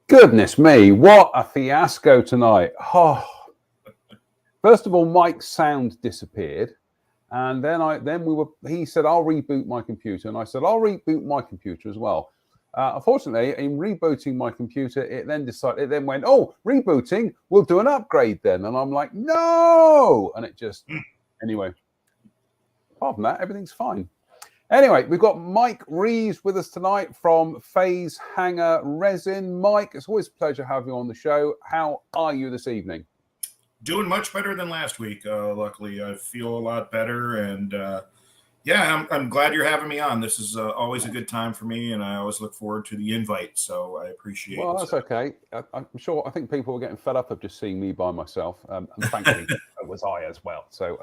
Goodness me, what a fiasco tonight. Oh. First of all, Mike's sound disappeared. And he said, I'll reboot my computer. And I said, I'll reboot my computer as well. Unfortunately, in rebooting my computer, it then went, oh, rebooting, we'll do an upgrade then. And I'm like, no. And anyway, apart from that, everything's fine. Anyway, we've got Mike Reeves with us tonight from Phase Hangar Resin. Mike, it's always a pleasure having you on the show. How are you this evening? Doing much better than last week. Luckily, I feel a lot better. And I'm glad you're having me on. This is always a good time for me, and I always look forward to the invite. So I appreciate it. Well, that's okay. I think people were getting fed up of just seeing me by myself. And frankly, so was I as well. So,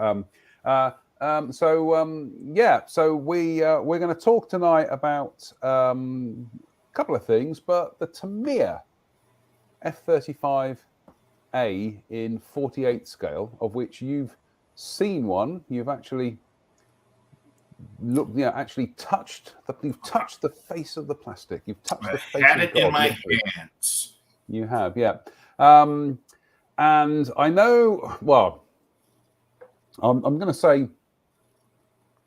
So we're going to talk tonight about a couple of things, but the Tamiya F-35A in 48 scale, of which you've seen one, you've actually touched the face of the plastic. You've touched the face. Had it in my hands. You have, yeah. And I know. Well, I'm going to say.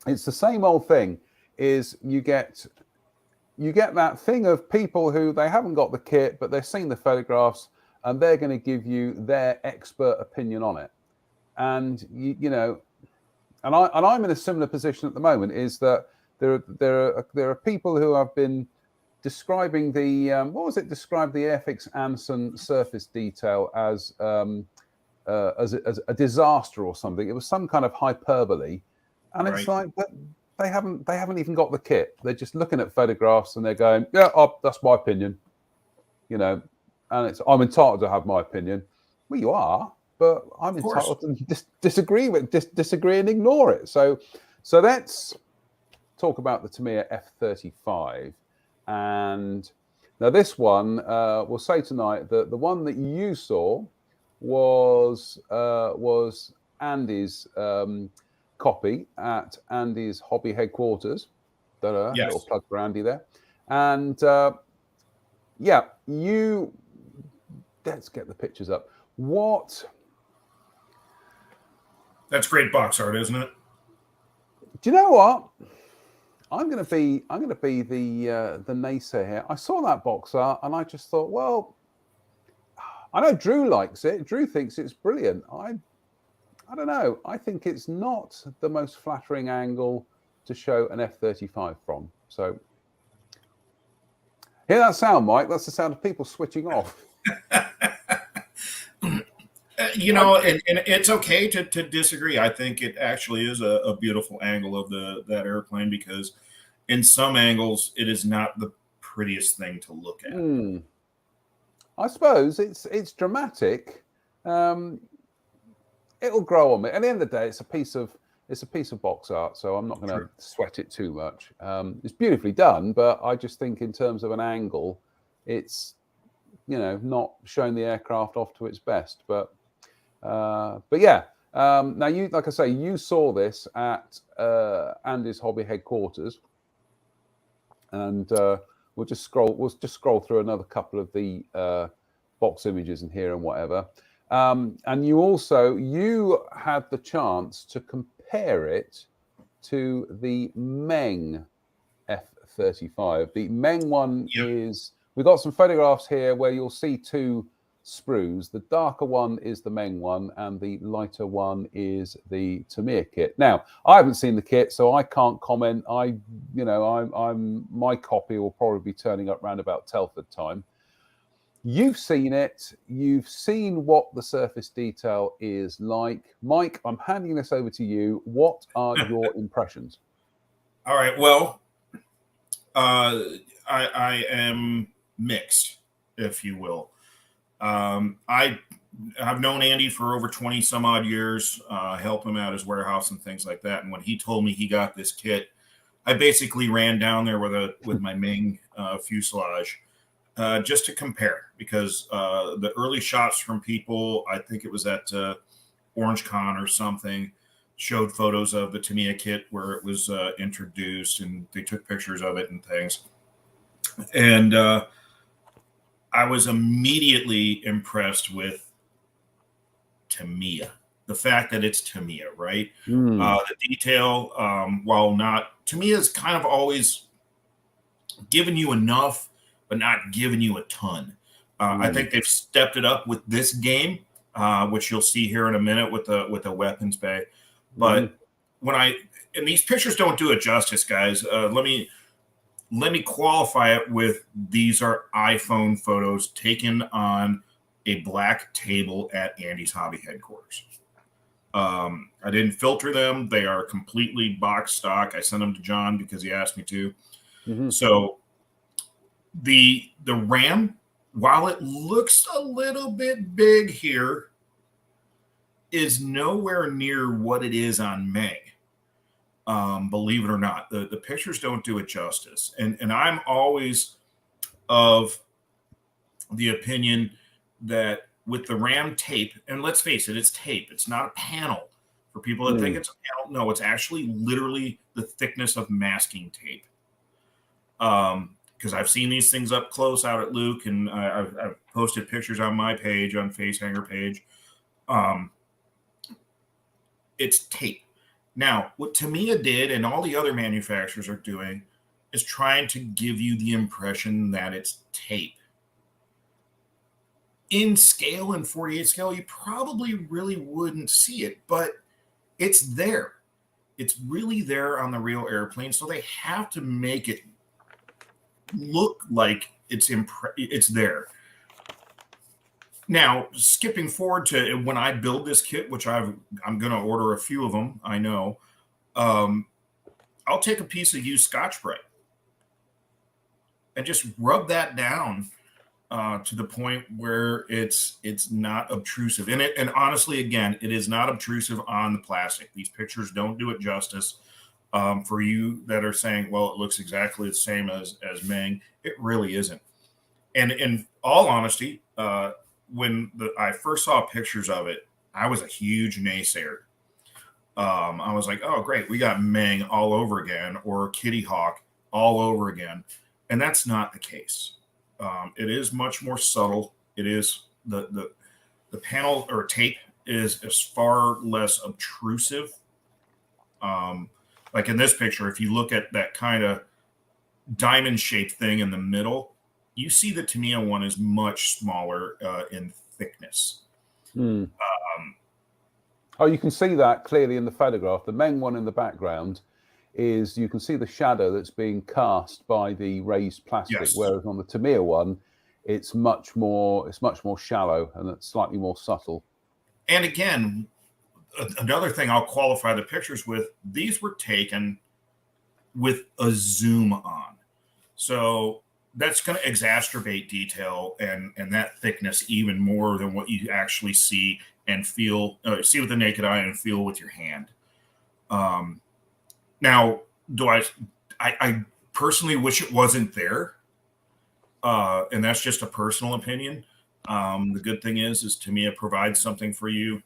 It's the same old thing. Is you get that thing of people who they haven't got the kit, but they've seen the photographs and they're going to give you their expert opinion on it. And and I'm in a similar position at the moment. Is that there are people who have been describing the describe the Airfix Anson surface detail as a disaster or something. It was some kind of hyperbole. And it's like, but they haven't even got the kit. They're just looking at photographs and they're going, yeah, that's my opinion, and I'm entitled to have my opinion. Well, you are, but I'm entitled to disagree and ignore it. So let's talk about the Tamiya F-35. And now this one, we'll say tonight that the one that you saw was Andy's copy at Andy's hobby headquarters. Yes. Little plug for Andy there. And let's get the pictures up. That's great box art, isn't it? Do you know what? I'm going to be the naysayer here. I saw that box art and I just thought, well, I know Drew likes it. Drew thinks it's brilliant. I don't know. I think it's not the most flattering angle to show an F-35 from. So, hear that sound, Mike? That's the sound of people switching off. And it's okay to disagree. I think it actually is a beautiful angle of that airplane, because in some angles it is not the prettiest thing to look at. I suppose it's dramatic. It'll grow on me. At the end of the day, it's a piece of box art, so I'm not going to sweat it too much. It's beautifully done, but I just think in terms of an angle, it's not showing the aircraft off to its best. But yeah. Now you, like I say, you saw this at Andy's hobby headquarters, and we'll just scroll through another couple of the box images in here and whatever. And you had the chance to compare it to the Meng F-35. The Meng one is, we've got some photographs here where you'll see two sprues. The darker one is the Meng one, and the lighter one is the Tamiya kit. Now, I haven't seen the kit, so I can't comment. My copy will probably be turning up round about Telford time. You've seen it. You've seen what the surface detail is like. Mike, I'm handing this over to you. What are your impressions? All right. Well, I am mixed, if you will. I've known Andy for over 20 some odd years, help him out his warehouse and things like that. And when he told me he got this kit, I basically ran down there with my Ming fuselage just to compare, because the early shots from people, I think it was at Orange Con or something, showed photos of the Tamiya kit where it was introduced, and they took pictures of it and things. And I was immediately impressed with Tamiya. The fact that it's Tamiya, right? The detail, while not, Tamiya's kind of always given you enough, but not giving you a ton. I think they've stepped it up with this game, which you'll see here in a minute with the weapons bay. But and these pictures don't do it justice, guys. Let me qualify it with, these are iPhone photos taken on a black table at Andy's hobby headquarters. I didn't filter them. They are completely box stock. I sent them to John because he asked me to. So the RAM, while it looks a little bit big here, is nowhere near what it is on May. Believe it or not, the pictures don't do it justice. And I'm always of the opinion that with the RAM tape, and let's face it, it's tape. It's not a panel. For people that think it's a panel, no, it's actually literally the thickness of masking tape. Because I've seen these things up close out at Luke, and I've posted pictures on my page, on Hangar page. It's tape. Now, what Tamiya did, and all the other manufacturers are doing, is trying to give you the impression that it's tape. In scale, in 48 scale, you probably really wouldn't see it, but it's there. It's really there on the real airplane, so they have to make it look like it's there. Now, skipping forward to when I build this kit, which I'm going to order a few of them, I know, I'll take a piece of used Scotch-Brite and just rub that down to the point where it's not obtrusive. And honestly, again, it is not obtrusive on the plastic. These pictures don't do it justice. For you that are saying, well, it looks exactly the same as Ming, it really isn't. And in all honesty, when I first saw pictures of it, I was a huge naysayer. I was like, oh, great, we got Ming all over again, or Kitty Hawk all over again. And that's not the case. It is much more subtle. It is the panel or tape is far less obtrusive. Like in this picture, if you look at that kind of diamond-shaped thing in the middle, you see the Tamiya one is much smaller in thickness. Oh, you can see that clearly in the photograph. The Meng one in the background is, you can see the shadow that's being cast by the raised plastic, Yes. whereas on the Tamiya one, it's much more shallow and it's slightly more subtle. And again, another thing I'll qualify the pictures with, these were taken with a zoom on. So that's going to exacerbate detail and that thickness even more than what you actually see and feel, see with the naked eye and feel with your hand. Now, I personally wish it wasn't there. And that's just a personal opinion. The good thing is Tamiya provides something for you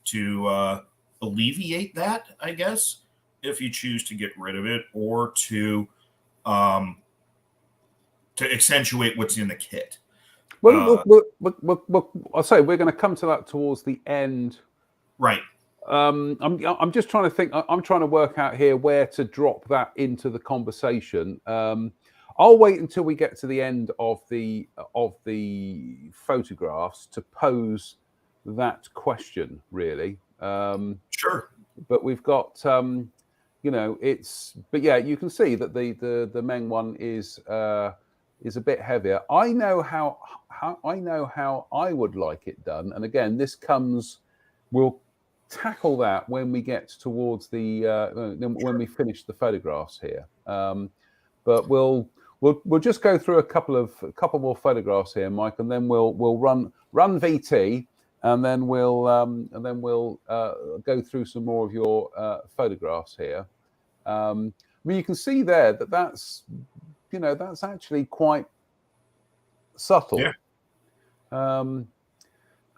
to alleviate that, I guess, if you choose to get rid of it, or to accentuate what's in the kit. Well, I'll say we're going to come to that towards the end. Right. I'm just trying to think. I'm trying to work out here where to drop that into the conversation. I'll wait until we get to the end of the photographs to pose that question, really. Sure. But we've got, but yeah, you can see that the Meng one is is a bit heavier. I know how I would like it done, and again, we'll tackle that when we get towards the when we finish the photographs here. But we'll just go through a couple more photographs here, Mike, and then we'll run VT, and then we'll go through some more of your photographs here. I mean, you can see there that's actually quite subtle. Yeah.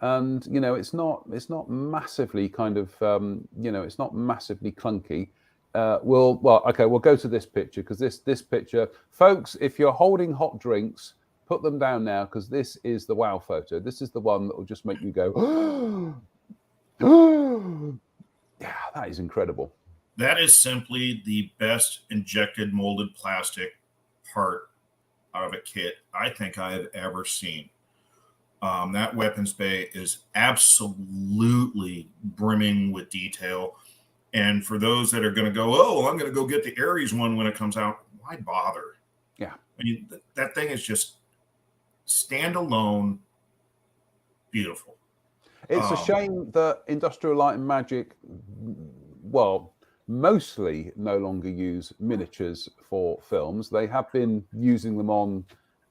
And it's not massively kind of it's not massively clunky. We'll go to this picture, because this picture, folks, if you're holding hot drinks, put them down now, because this is the wow photo. This is the one that will just make you go, yeah, that is incredible. That is simply the best injected molded plastic part out of a kit I think I have ever seen. That weapons bay is absolutely brimming with detail. And for those that are going to go, oh, I'm going to go get the Ares one when it comes out, why bother? Yeah. I mean, that thing is just standalone, beautiful. It's a shame that Industrial Light and Magic, well, mostly no longer use miniatures for films. They have been using them on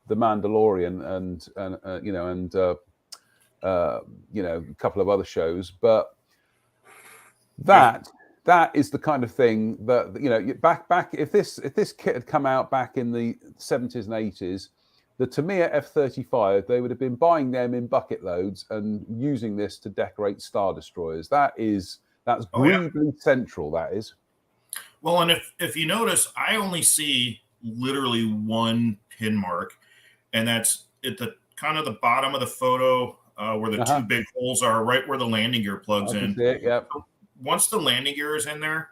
The Mandalorian and a couple of other shows, but that is the kind of thing that back if this kit had come out back in the 70s and 80s, the Tamiya F-35, they would have been buying them in bucket loads and using this to decorate Star Destroyers. That's Greebly Central, that is. Well, and if you notice, I only see literally one pin mark, and that's at the kind of the bottom of the photo where the two big holes are, right where the landing gear plugs in. Yeah. Once the landing gear is in there,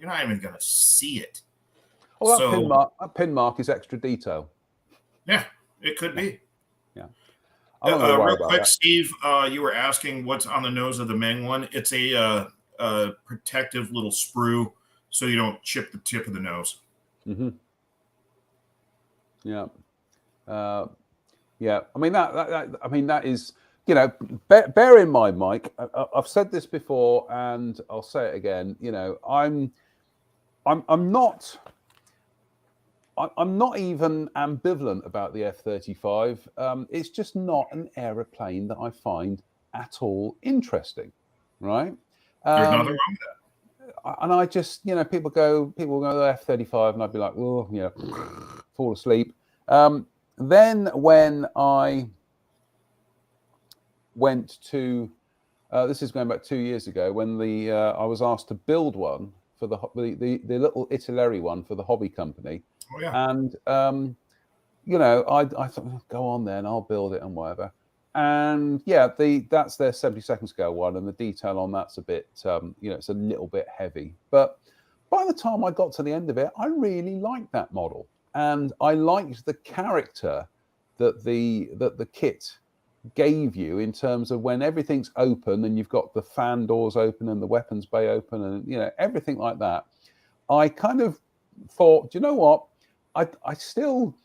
you're not even going to see it. Oh, that pin mark is extra detail. Yeah, it could be. Yeah. Real quick, Steve, you were asking what's on the nose of the Meng one. It's a protective little sprue, so you don't chip the tip of the nose. Mm-hmm. Yeah. Yeah. I mean that is, bear in mind, Mike. I've said this before, and I'll say it again. I'm not even ambivalent about the F-35. It's just not an aeroplane that I find at all interesting, right? There's nothing wrong with that. And I just, people go to F-35, and I'd be like, well, fall asleep. Then when I went to, this is going back 2 years ago, when I was asked to build one for the little Itileri one for the hobby company. Oh, yeah. And I thought, go on then, I'll build it and whatever. And yeah, that's their 72nd scale one, and the detail on that's a bit, it's a little bit heavy. But by the time I got to the end of it, I really liked that model, and I liked the character that the kit gave you in terms of when everything's open and you've got the fan doors open and the weapons bay open and everything like that. I kind of thought, do you know what? I still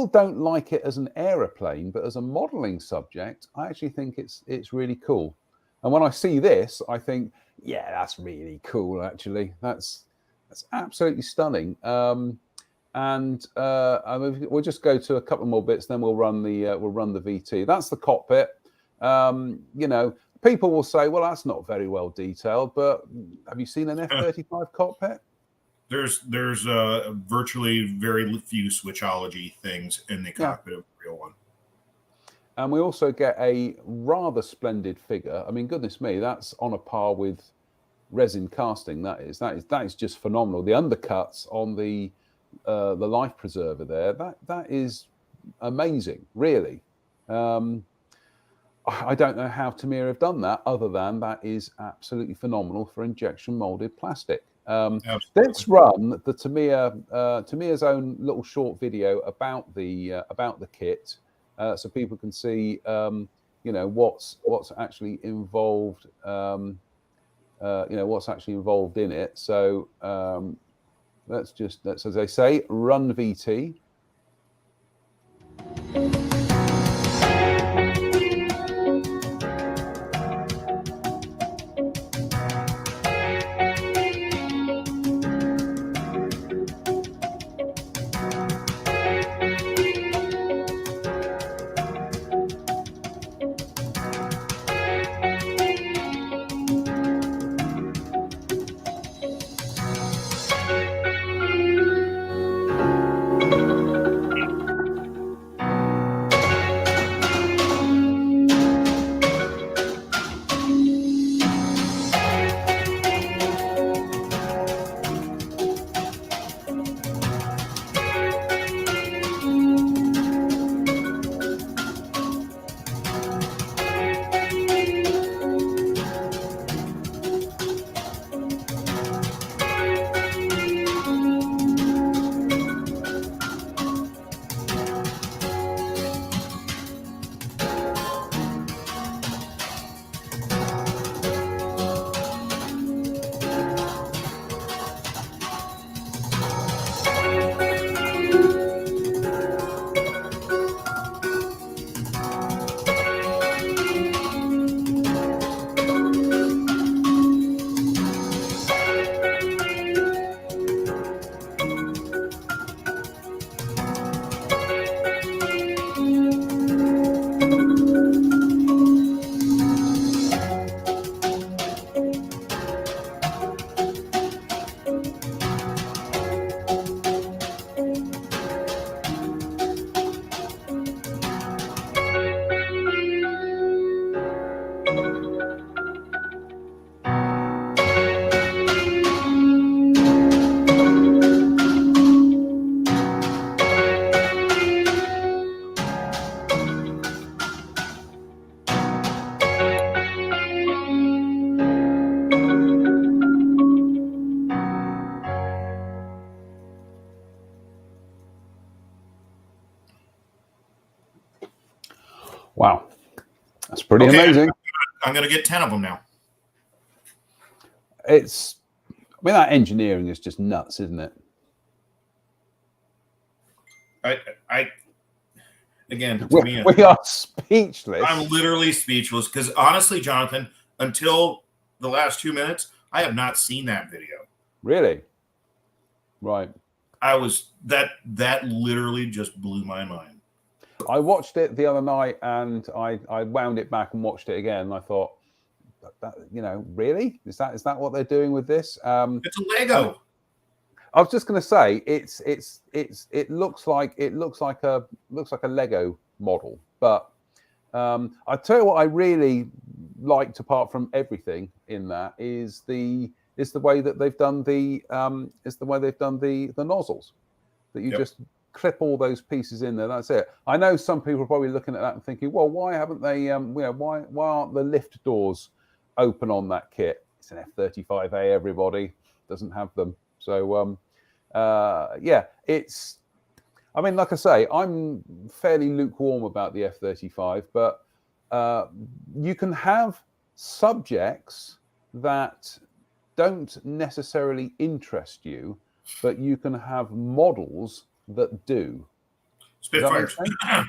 don't like it as an aeroplane, but as a modeling subject, I actually think it's really cool. And when I see this, I think, yeah, that's really cool. Actually, that's absolutely stunning. And we'll just go to a couple more bits, then we'll run the VT. That's the cockpit. People will say, well, that's not very well detailed, but have you seen an F-35 cockpit? There's virtually very few switchology things in the cockpit of the real one. And we also get a rather splendid figure. I mean, goodness me, that's on a par with resin casting. That is just phenomenal. The undercuts on the life preserver there, that is amazing, really. I don't know how Tamiya have done that, other than that is absolutely phenomenal for injection molded plastic. Let's run the Tamiya's own little short video about the kit, so people can see what's actually involved. What's actually involved in it. So let's as they say, run VT. Wow, that's pretty amazing. I'm going to get 10 of them now. I mean, that engineering is just nuts, isn't it? Again, we are speechless. I'm literally speechless because honestly, Jonathan, until the last 2 minutes, I have not seen that video. Really? Right. That literally just blew my mind. I watched it the other night and I wound it back and watched it again. And I thought, really? Is that what they're doing with this? It's a Lego. I was just going to say it looks like a Lego model, but I tell you what I really liked, apart from everything in that, is the way that they've done the nozzles, that you just clip all those pieces in there. That's it. I know some people are probably looking at that and thinking, well, why haven't they? Why aren't the lift doors open on that kit? It's an F-35A. Everybody doesn't have them. So it's. I mean, like I say, I'm fairly lukewarm about the F-35, but you can have subjects that don't necessarily interest you, but you can have models that do. Spitfire.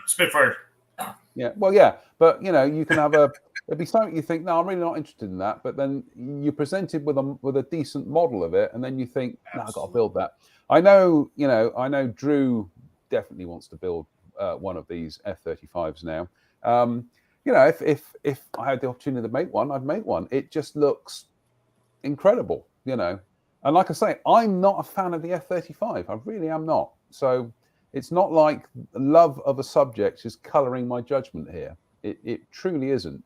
Spitfire. Yeah. Well, yeah, but you can have it'd be something you think, no, I'm really not interested in that, but then you're presented with a decent model of it, and then you think, no, I've got to build that. I know Drew definitely wants to build one of these F-35s now. If I had the opportunity to make one, I'd make one. It just looks incredible, And like I say, I'm not a fan of the F-35. I really am not. So it's not like love of a subject is colouring my judgment here. It truly isn't.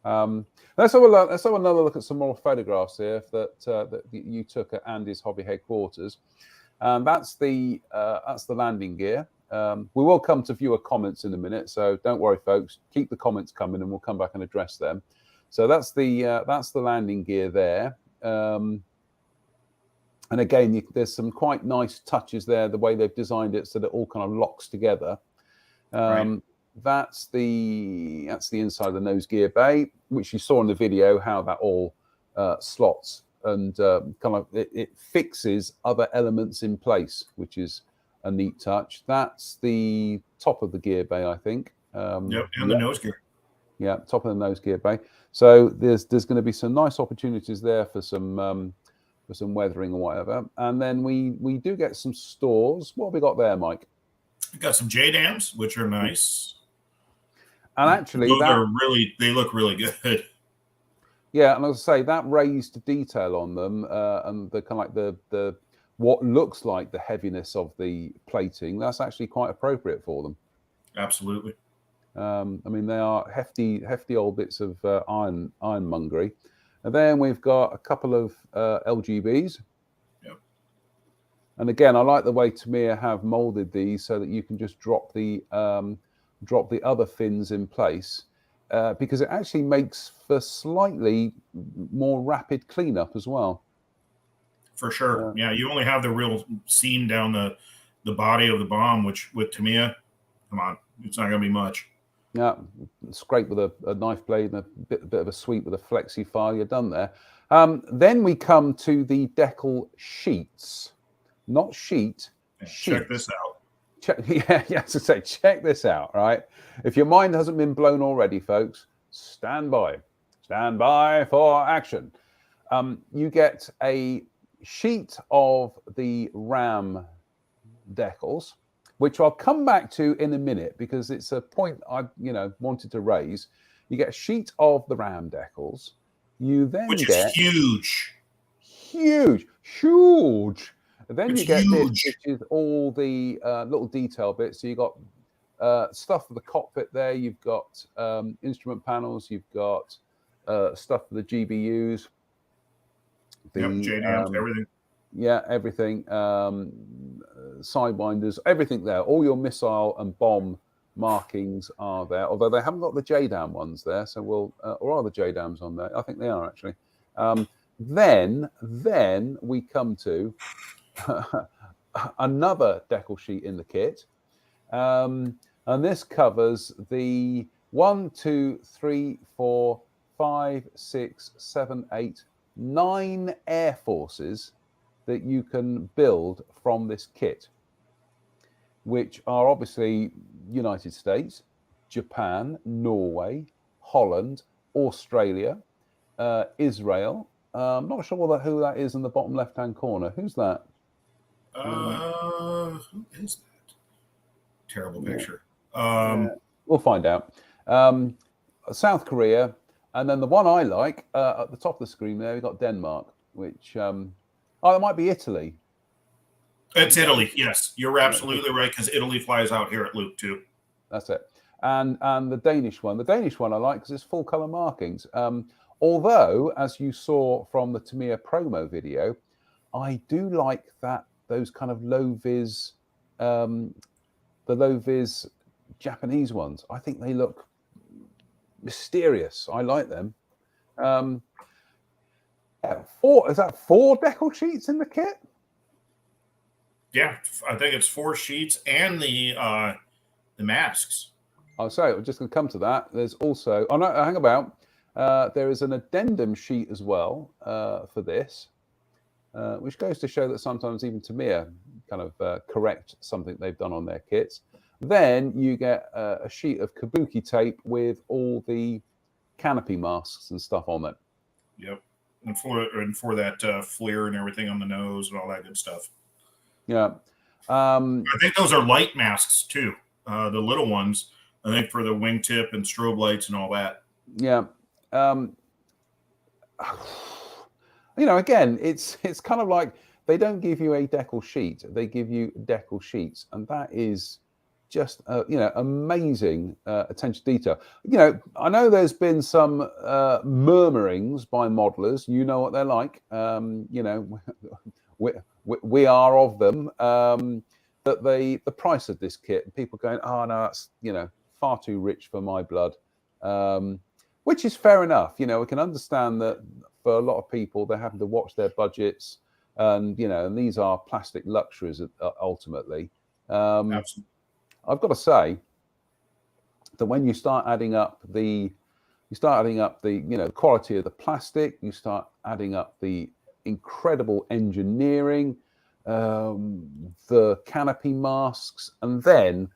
Let's have another look at some more photographs here that you took at Andy's hobby headquarters. That's the landing gear. We will come to viewer comments in a minute, so don't worry, folks. Keep the comments coming, and we'll come back and address them. So that's the landing gear there. And again, there's some quite nice touches there, the way they've designed it so that it all kind of locks together. Right. That's the inside of the nose gear bay, which you saw in the video, how that all slots and kind of it fixes other elements in place, which is a neat touch. That's the top of the gear bay, I think. Yep, and the nose gear. Yeah, top of the nose gear bay. So there's going to be some nice opportunities there for some weathering or whatever. And then we do get some stores. What have we got there, Mike? We got some J-dams, which are nice. And actually, they look really good. Yeah, and as I say, that raised detail on them and the kind of like the what looks like the heaviness of the plating, that's actually quite appropriate for them. Absolutely. I mean, they are hefty old bits of ironmongery. And then we've got a couple of LGBs. Yep. And again, I like the way Tamiya have molded these so that you can just drop the other fins in place. Because it actually makes for slightly more rapid cleanup as well. For sure. Yeah, you only have the real seam down the body of the bomb, which with Tamiya, come on, it's not going to be much. Yeah, scrape with a knife blade and a bit of a sweep with a flexi file, you're done there. Then we come to the decal sheets. Not sheet, sheets. Check this out. To say, check this out, right? If your mind hasn't been blown already, folks, stand by. Stand by for action. You get a sheet of the RAM decals, which I'll come back to in a minute because it's a point I wanted to raise. You get a sheet of the RAM decals. You then get huge. Then you get this, which is all the little detail bits. So you've got stuff for the cockpit there. You've got instrument panels. You've got stuff for the GBUs. JDMs, everything. Yeah, everything. Sidewinders, everything there. All your missile and bomb markings are there. Although they haven't got the JDAM ones there. So or are the JDAMs on there? I think they are actually. Then we come to another decal sheet in the kit, and this covers the 1, 2, 3, 4, 5, 6, 7, 8, 9 air forces that you can build from this kit, which are obviously United States, Japan, Norway, Holland, Australia, Israel. I'm not sure who that is in the bottom left-hand corner. Who's that? Who is that? Terrible picture. We'll find out. South Korea, and then the one I like at the top of the screen there, we've got Denmark, which it might be Italy. It's Italy. Yes, you're absolutely right because Italy flies out here at Luke too. That's it. And the Danish one. The Danish one I like because it's full color markings. Although, as you saw from the Tamiya promo video, I do like those kind of low vis, the low vis Japanese ones. I think they look mysterious. I like them. Is that 4 decal sheets in the kit? Yeah, I think it's 4 sheets and the masks. Oh, sorry, we're just going to come to that. There's also, hang about. There is an addendum sheet as well for this, which goes to show that sometimes even Tamiya kind of correct something they've done on their kits. Then you get a sheet of kabuki tape with all the canopy masks and stuff on it. Yep, and for that flare and everything on the nose and all that good stuff. Yeah, I think those are light masks too. The little ones, I think, for the wingtip and strobe lights and all that. Yeah. Again, it's kind of like they don't give you a decal sheet; they give you decal sheets, and that is just amazing attention to detail. I know there's been some murmurings by modelers. You know what they're like. We are of them. That the price of this kit, people going, oh no, that's far too rich for my blood. Which is fair enough. We can understand that for a lot of people, they're having to watch their budgets, and and these are plastic luxuries ultimately. Absolutely. I've got to say that when you start adding up the quality of the plastic, you start adding up the incredible engineering, the canopy masks, and then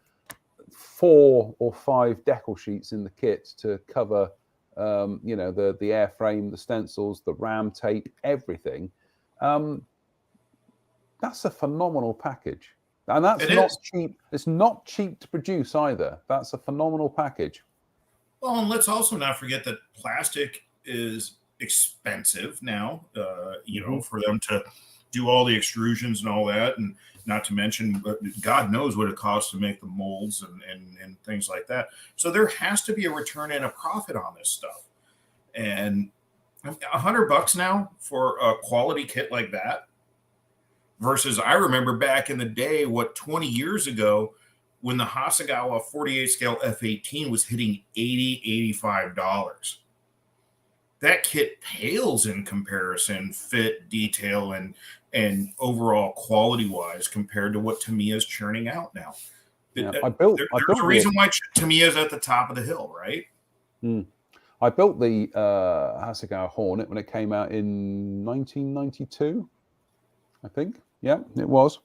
4 or 5 decal sheets in the kit to cover, you know, the airframe, the stencils, the ram tape, everything. That's a phenomenal package, and that's not cheap. It's not cheap to produce either. That's a phenomenal package. Well, and let's also not forget that plastic is expensive now. You know, for them to do all the extrusions and all that, and not to mention, God knows what it costs to make the molds and things like that. So there has to be a return and a profit on this stuff. And $100 now for a quality kit like that, versus I remember back in the day, 20 years ago, when the Hasegawa 48 scale F-18 was hitting $80, $85. That kit pales in comparison, fit, detail, and overall quality wise compared to what Tamiya is churning out now. Yeah, there's a reason why Tamiya is at the top of the hill, right? I built the Hasegawa Hornet when it came out in 1992, I think. Yeah, it was.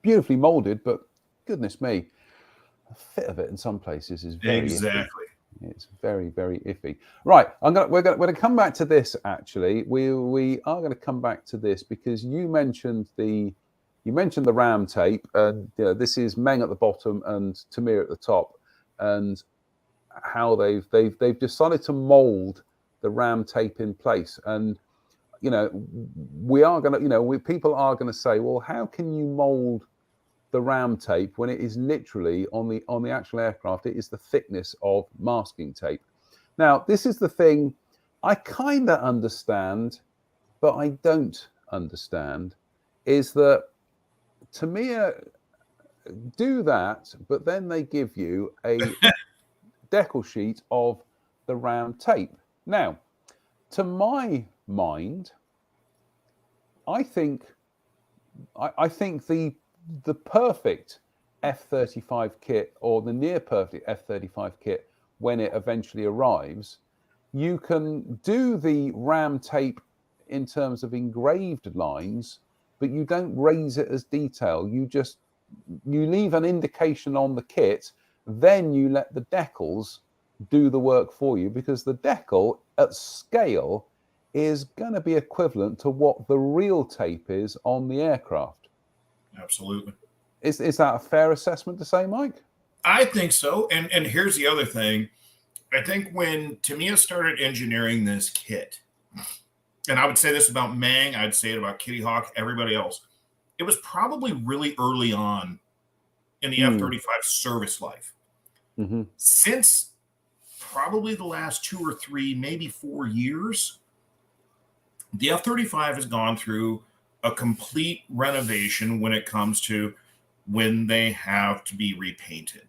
Beautifully molded, but goodness me, the fit of it in some places is very iffy. It's very, very iffy. Right, we're gonna come back to this. Actually, we are going to come back to this because you mentioned the ram tape, and you know, this is Meng at the bottom and Tamiya at the top, and how they've decided to mold the ram tape in place. And you know, we are going to, you know, people are going to say, well, how can you mold the ram tape when it is literally on the actual aircraft? It is the thickness of masking tape. Now, this is the thing I kind of understand, but I don't understand, is that Tamiya do that, but then they give you a decal sheet of the ram tape. Now, to my mind, I think the perfect F-35 kit, or the near perfect F-35 kit, when it eventually arrives, you can do the ram tape in terms of engraved lines, but you don't raise it as detail. You leave an indication on the kit, then you let the decals do the work for you, because the decal at scale is going to be equivalent to what the real tape is on the aircraft. Absolutely. Is that a fair assessment to say, Mike? I think so. And here's the other thing. I think when Tamiya started engineering this kit, and I would say this about Meng, I'd say it about Kitty Hawk, everybody else, it was probably really early on in the F-35 service life. Since probably the last 2 or 3, maybe 4 years, the F-35 has gone through a complete renovation when it comes to when they have to be repainted.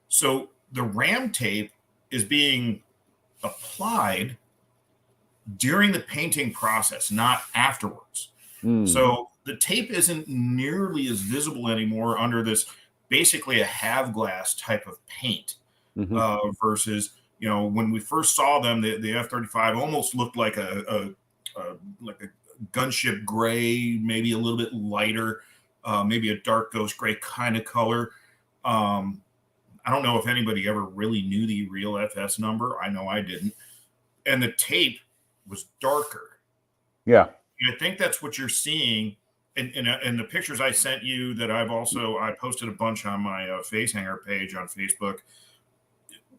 So the ram tape is being applied during the painting process, not afterwards. So the tape isn't nearly as visible anymore under this basically a have glass type of paint, versus, you know, when we first saw them, the F-35 almost looked like a gunship gray, maybe a little bit lighter, maybe a dark ghost gray kind of color. I don't know if anybody ever really knew the real FS number. I know I didn't. And the tape was darker. Yeah. And I think that's what you're seeing in the pictures I sent you, that I posted a bunch on my face hanger page on Facebook,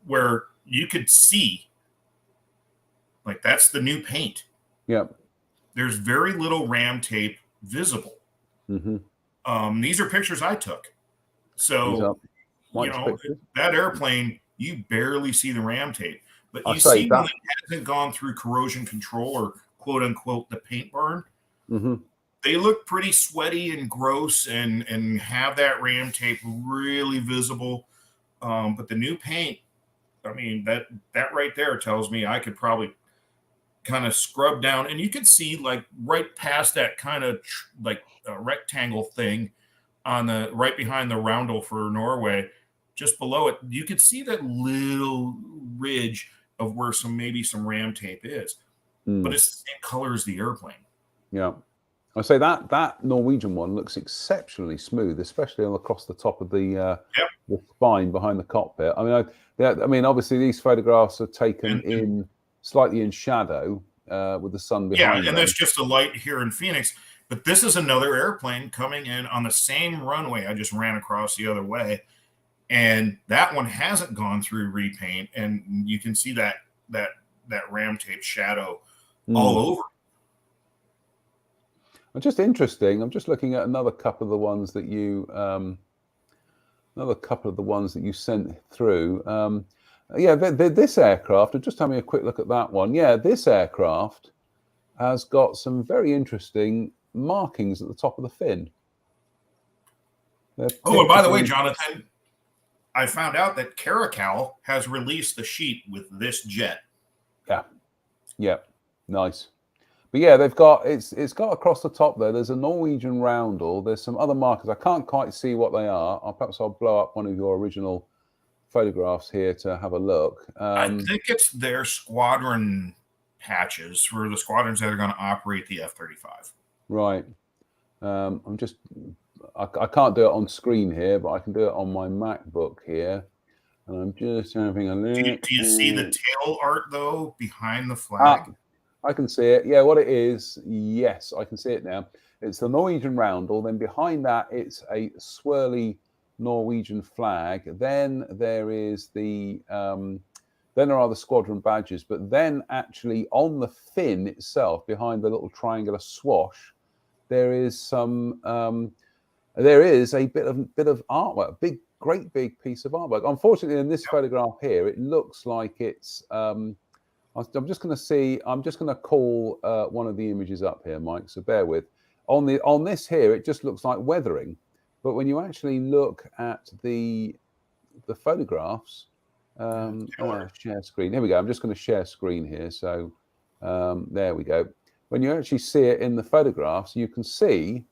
where you could see, like, that's the new paint. Yep. There's very little ram tape visible. These are pictures I took. So, you know, that airplane, you barely see the ram tape. But you see when it hasn't gone through corrosion control, or quote unquote the paint burn, they look pretty sweaty and gross and have that ram tape really visible. But the new paint, I mean, that right there tells me I could probably kind of scrub down, and you could see, like, right past that kind of like a rectangle thing on the right behind the roundel for Norway, just below it, you could see that little ridge of where maybe some ram tape is. But it's the same color as the airplane. Yeah. I say that Norwegian one looks exceptionally smooth, especially across the top of the spine behind the cockpit. I mean, obviously these photographs are taken in slightly in shadow with the sun behind them. Yeah, and that's just a light here in Phoenix. But this is another airplane coming in on the same runway I just ran across the other way, and that one hasn't gone through repaint, and you can see that ram tape shadow all over. Just interesting. I'm just looking at another couple of the ones that you sent through. This aircraft. Just having a quick look at that one. Yeah, this aircraft has got some very interesting markings at the top of the fin. Oh, and by the way, Jonathan, I found out that Caracal has released the sheet with this jet. Yeah, nice. But yeah, they've got it's got across the top there. There's a Norwegian roundel. There's some other markers. I can't quite see what they are. Perhaps I'll blow up one of your original photographs here to have a look. I think it's their squadron patches for the squadrons that are going to operate the F-35. Right. I can't do it on screen here, but I can do it on my MacBook here. And I'm just having a look. Do you see the tail art, though, behind the flag? I can see it. Yeah, what it is, yes, I can see it now. It's the Norwegian roundel. Then behind that, it's a swirly Norwegian flag. Then there is then there are the squadron badges. But then actually on the fin itself, behind the little triangular swash, there is some... there is a bit of artwork, great big piece of artwork. Unfortunately, in this photograph here, it looks like it's. I'm just going to call one of the images up here, Mike. So bear with. On this here, it just looks like weathering, but when you actually look at the photographs, share screen. Here we go. I'm just going to share screen here. So there we go. When you actually see it in the photographs, you can see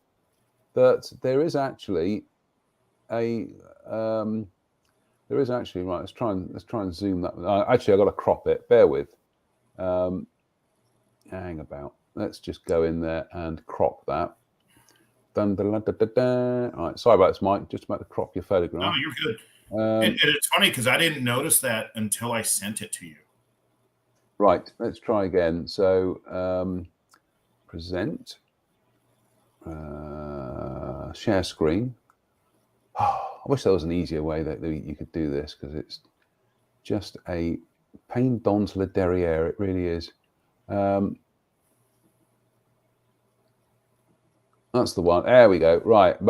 that there is actually right. Let's try and zoom that. Actually, I've got to crop it. Bear with. Hang about. Let's just go in there and crop that. Dun, dun, dun, dun, dun, dun. All right. Sorry about this, Mike. Just about to crop your photograph. No, you're good. And it's funny because I didn't notice that until I sent it to you. Right. Let's try again. So present. Share screen. Oh, I wish there was an easier way that you could do this, because it's just a pain dans le derrière. It really is. That's the one. There we go. Right. Oh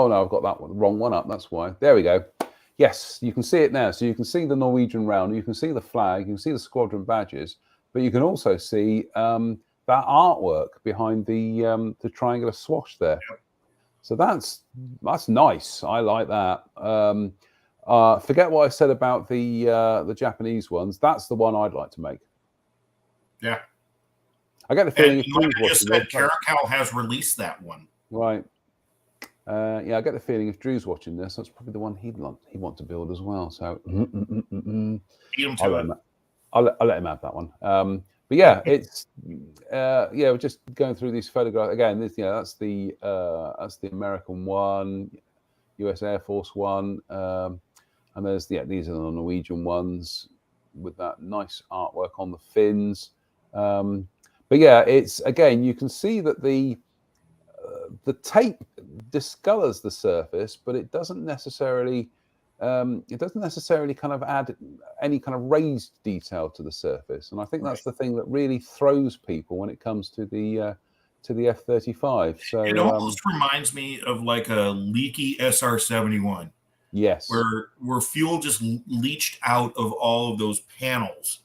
no, I've got that one, wrong one up. That's why. There we go. Yes, you can see it now. So you can see the Norwegian round. You can see the flag. You can see the squadron badges, but you can also see that artwork behind the triangular swash there. So that's nice. I like that. Forget what I said about the Japanese ones. That's the one I'd like to make. Yeah. I get the feeling if like I just said, Caracal has released that one. Right. I get the feeling if Drew's watching this, that's probably the one he'd want to build as well. So I'll let him have that one. But yeah, it's we're just going through these photographs again. That's the American one, U.S. Air Force one, and these are the Norwegian ones with that nice artwork on the fins. But yeah, it's again, you can see that the tape discolors the surface, but it doesn't necessarily kind of add any kind of raised detail to the surface. And I think that's the thing that really throws people when it comes to the F-35. So it almost reminds me of like a leaky SR-71. Yes, where fuel just leached out of all of those panels,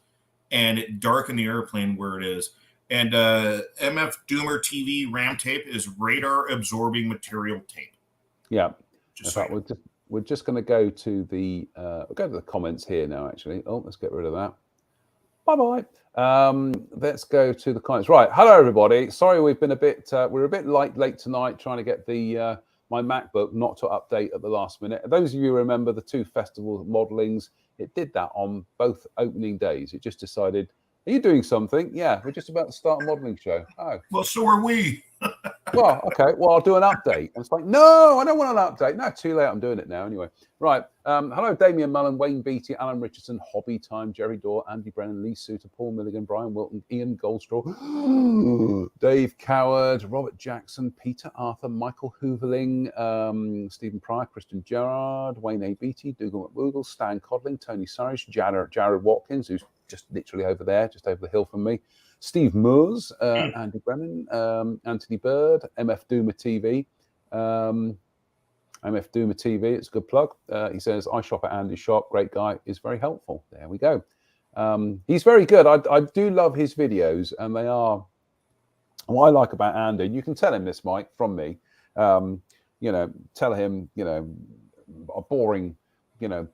and it darkened the airplane where it is. And MF Doomer TV ram tape is radar absorbing material tape. Yeah. In fact, we're just going to go to the comments here now. Actually, let's get rid of that. Bye. Let's go to the comments. Right. Hello, everybody. Sorry, we've been we're a bit late tonight trying to get the my MacBook not to update at the last minute. Those of you who remember the two festival modelings, it did that on both opening days. It just decided Are you doing something? Yeah, we're just about to start a modelling show. Oh. Well, so are we. Well, okay. Well, I'll do an update. And it's like, no, I don't want an update. No, too late. I'm doing it now anyway. Right. Hello, Damien Mullen, Wayne Beattie, Alan Richardson, Hobby Time, Jerry Dorr, Andy Brennan, Lee Suter, Paul Milligan, Brian Wilton, Ian Goldstraw, Dave Coward, Robert Jackson, Peter Arthur, Michael Hooverling, Stephen Pryor, Christian Gerard, Wayne A. Beattie, Dougal McWoogle, Stan Codling, Tony Surridge, Jared Watkins, who's just literally over there, just over the hill from me. Steve Moores, Andy Brennan, Anthony Bird, MF Doomer TV. MF Doomer TV, it's a good plug. He says, I shop at Andy's shop. Great guy, is very helpful. There we go. He's very good. I do love his videos, and they are what I like about Andy. And you can tell him this, Mike, from me. Tell him, a boring,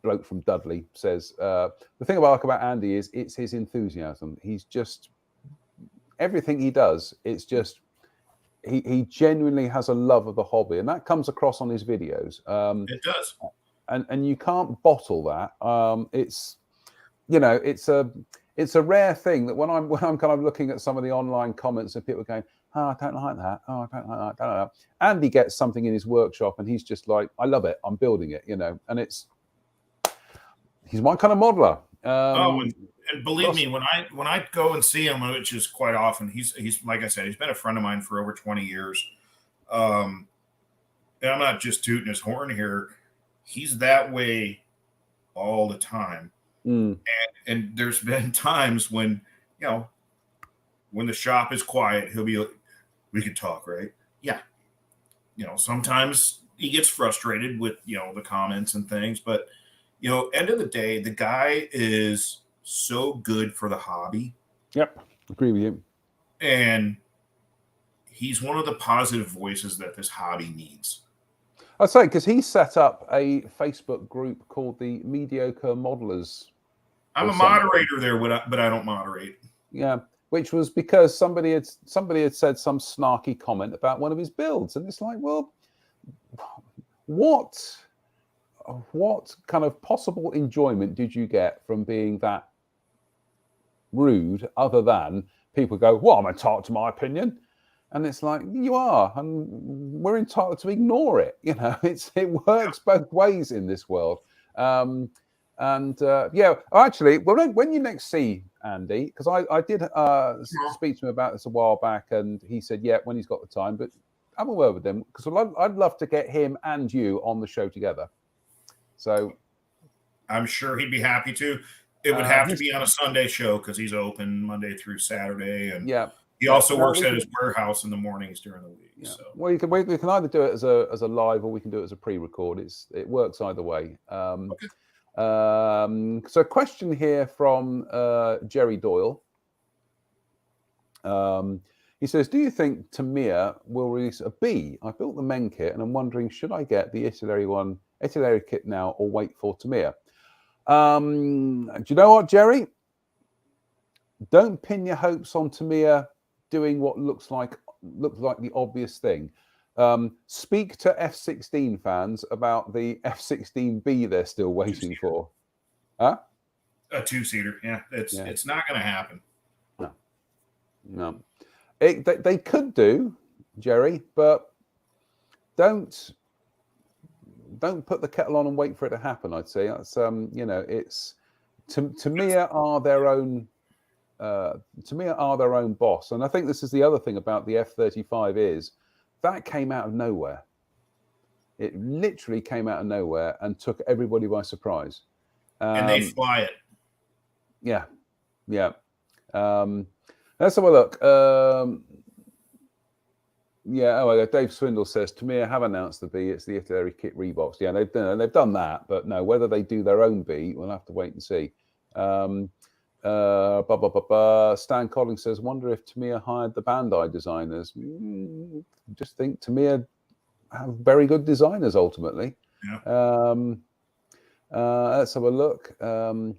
bloke from Dudley says, the thing I like about Andy is it's his enthusiasm. He's just, everything he does, it's just, he genuinely has a love of the hobby, and that comes across on his videos. It does. And you can't bottle that. It's a rare thing that when I'm kind of looking at some of the online comments and people are going, oh, I don't like that. Oh, I don't like that. I don't know. Andy gets something in his workshop and he's just like, I love it. I'm building it, and he's my kind of modeler. And believe me, when I go and see him, which is quite often, he's like I said, he's been a friend of mine for over 20 years. And I'm not just tooting his horn here. He's that way all the time. And there's been times when, when the shop is quiet, he'll be like, we could talk, right? Yeah. Sometimes he gets frustrated with, the comments and things, but, end of the day, the guy is so good for the hobby. Yep. Agree with you. And he's one of the positive voices that this hobby needs. I'd say, because he set up a Facebook group called the Mediocre Modelers. I'm a moderator there, but I don't moderate. Yeah, which was because somebody had said some snarky comment about one of his builds, and it's like, well, what kind of possible enjoyment did you get from being that rude, other than people go, well, I'm entitled to my opinion? And it's like, you are, and we're entitled to ignore it. It works both ways in this world. Actually, when you next see Andy, because I did speak to him about this a while back, and he said, yeah, when he's got the time, but have a word with him, because I'd love to get him and you on the show together. So I'm sure he'd be happy to. It would have to be on a Sunday show, because he's open Monday through Saturday, and he also works at his warehouse in the mornings during the week. Yeah. So. Well, we can either do it as a live, or we can do it as a pre-record. It works either way. Okay. So a question here from Jerry Doyle. He says, do you think Tamiya will release a B? I built the men kit, and I'm wondering, should I get the Italeri kit now, or wait for Tamiya? Do you know what, Jerry? Don't pin your hopes on Tamiya doing what looks like the obvious thing. Speak to F-16 fans about the F-16B they're still waiting for. Huh? A two-seater. Yeah, it's not going to happen. No. They could do, Jerry, but don't put the kettle on and wait for it to happen. I'd say that's it's Tamiya are their own. Tamiya are their own boss, and I think this is the other thing about the F-35 is that came out of nowhere. It literally came out of nowhere and took everybody by surprise. And they fly it. Yeah. Let's have a look. Dave Swindle says, Tamiya have announced the B. It's the Italeri kit rebox. Yeah, they've done that, but no, whether they do their own B, we'll have to wait and see. Stan Collins says, wonder if Tamiya hired the Bandai designers. Just think Tamiya have very good designers ultimately. Yeah. Let's have a look. Here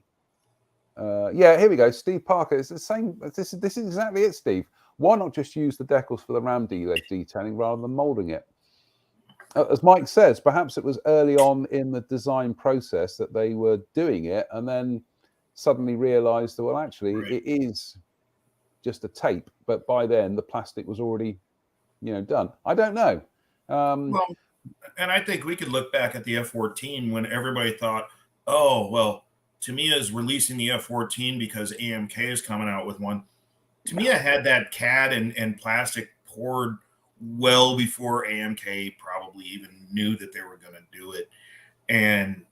we go. Steve Parker. It's the same. This is exactly it, Steve. Why not just use the decals for the ram leg detailing rather than molding it? As Mike says, perhaps it was early on in the design process that they were doing it, and then suddenly realized that, well, actually, it is just a tape, but by then the plastic was already, done. I don't know. Well, and I think we could look back at the F-14 when everybody thought, oh, well, Tamiya is releasing the F-14 because AMK is coming out with one. Tamiya had that CAD and plastic poured well before AMK probably even knew that they were going to do it. And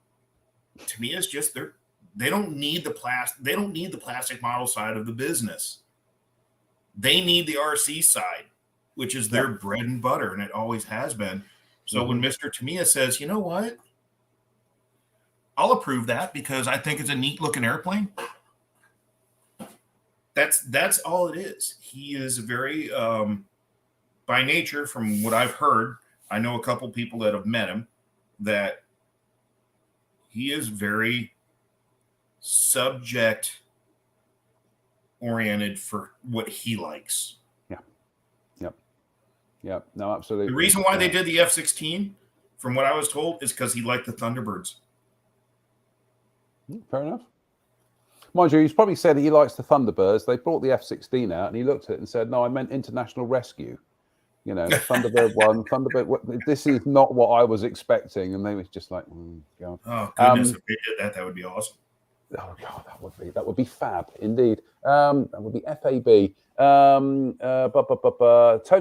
Tamiya is just they don't need the plastic model side of the business. They need the RC side, which is their bread and butter, and it always has been. So when Mr. Tamiya says, you know what, I'll approve that because I think it's a neat looking airplane. That's all it is. He is very, by nature, from what I've heard, I know a couple people that have met him, that he is very subject oriented for what he likes. Yeah, no, absolutely. The reason why they did the F-16, from what I was told, is because he liked the Thunderbirds. Fair enough. Mind you, he's probably said he likes the Thunderbirds. They brought the F-16 out, and he looked at it and said, "No, I meant International Rescue. Thunderbird 1, Thunderbird. This is not what I was expecting." And they was just like, God. "Oh goodness, if they did that would be awesome." Oh God, that would be fab indeed. That would be FAB. Tony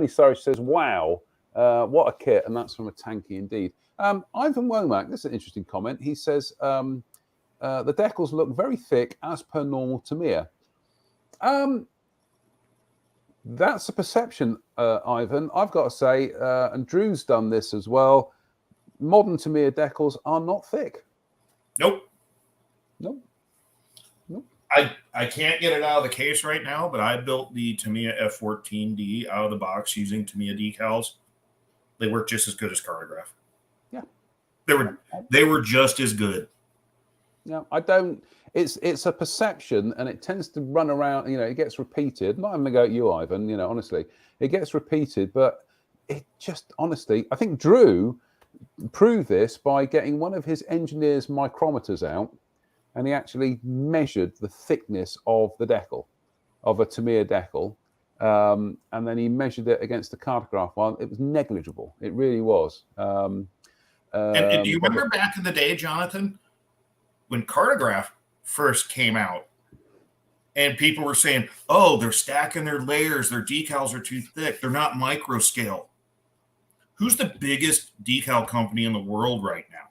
Surridge says, "Wow, what a kit!" And that's from a Tanky indeed. Ivan Womack, this is an interesting comment. He says, "The decals look very thick as per normal Tamiya." That's a perception, Ivan. I've got to say, and Drew's done this as well. Modern Tamiya decals are not thick. Nope. I can't get it out of the case right now, but I built the Tamiya F-14D out of the box using Tamiya decals. They work just as good as Cartograph. Yeah, they were just as good. Yeah, I don't. It's a perception, and it tends to run around. It gets repeated. Not having to go at you, Ivan. Honestly, it gets repeated, but it just honestly, I think Drew proved this by getting one of his engineer's micrometers out. And he actually measured the thickness of the decal, of a Tamiya decal. And then he measured it against the Cartograph one. It was negligible. It really was. And do you remember back in the day, Jonathan, when Cartograph first came out and people were saying, oh, they're stacking their layers. Their decals are too thick. They're not micro scale. Who's the biggest decal company in the world right now?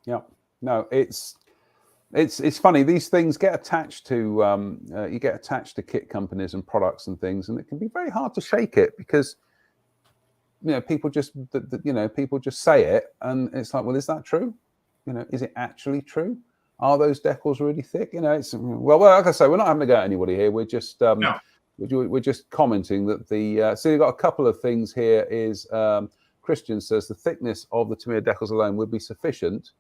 Yep. No, it's funny. These things get attached to you get attached to kit companies and products and things, and it can be very hard to shake it because people just people just say it, and it's like, well, is that true? Is it actually true? Are those decals really thick? It's well, like I say, we're not having to go at anybody here. We're just No. we're just commenting that the so you've got a couple of things here. Is Christian says the thickness of the Tamiya decals alone would be sufficient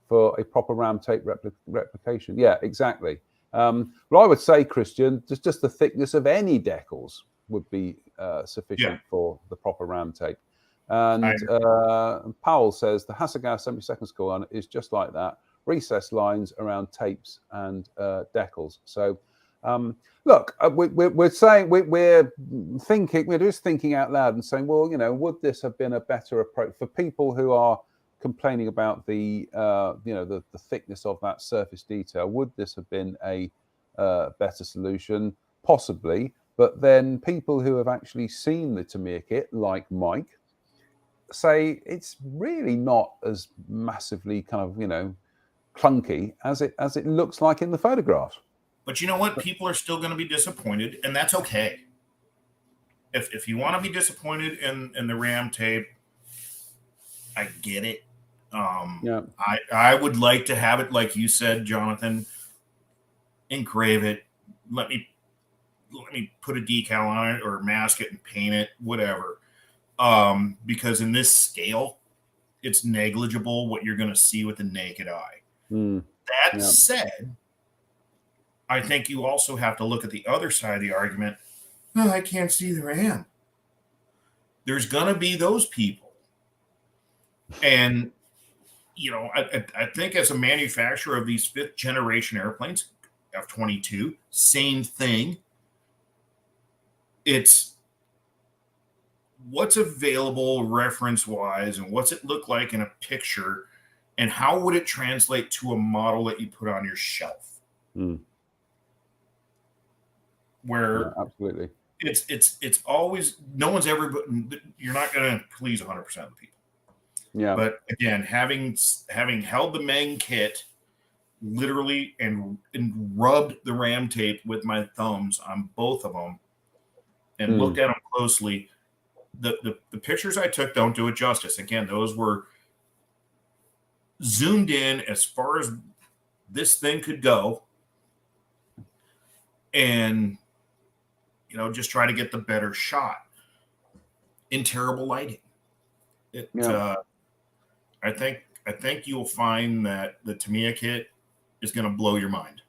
for a proper ram tape replication. Yeah, exactly. Well, I would say, Christian, just the thickness of any decals would be sufficient for the proper ram tape. And Powell says the Hasegawa 72nd score on is just like that. Recessed lines around tapes and decals. So, look, we're saying we're thinking, we're just thinking out loud and saying, well, would this have been a better approach for people who are complaining about the thickness of that surface detail? Would this have been a better solution? Possibly, but then people who have actually seen the Tamiya kit, like Mike, say it's really not as massively kind of clunky as it looks like in the photographs. But you know what? People are still going to be disappointed, and that's okay. If you want to be disappointed in the ram tape, I get it. I would like to have it, like you said, Jonathan, engrave it. Let me put a decal on it or mask it and paint it, whatever. Because in this scale, it's negligible what you're going to see with the naked eye. That said, I think you also have to look at the other side of the argument. Oh, I can't see the ram. There's going to be those people. And I think as a manufacturer of these 5th generation airplanes, F-22, same thing. it's what's available reference wise and what's it look like in a picture and how would it translate to a model that you put on your shelf. Where absolutely, it's always, no one's ever, you're not going to please 100% of the people. Yeah. But again, having held the Meng kit literally and rubbed the RAM tape with my thumbs on both of them and looked at them closely, the pictures I took don't do it justice. Again, those were zoomed in as far as this thing could go, and just try to get the better shot in terrible lighting. I think you'll find that the Tamiya kit is going to blow your mind.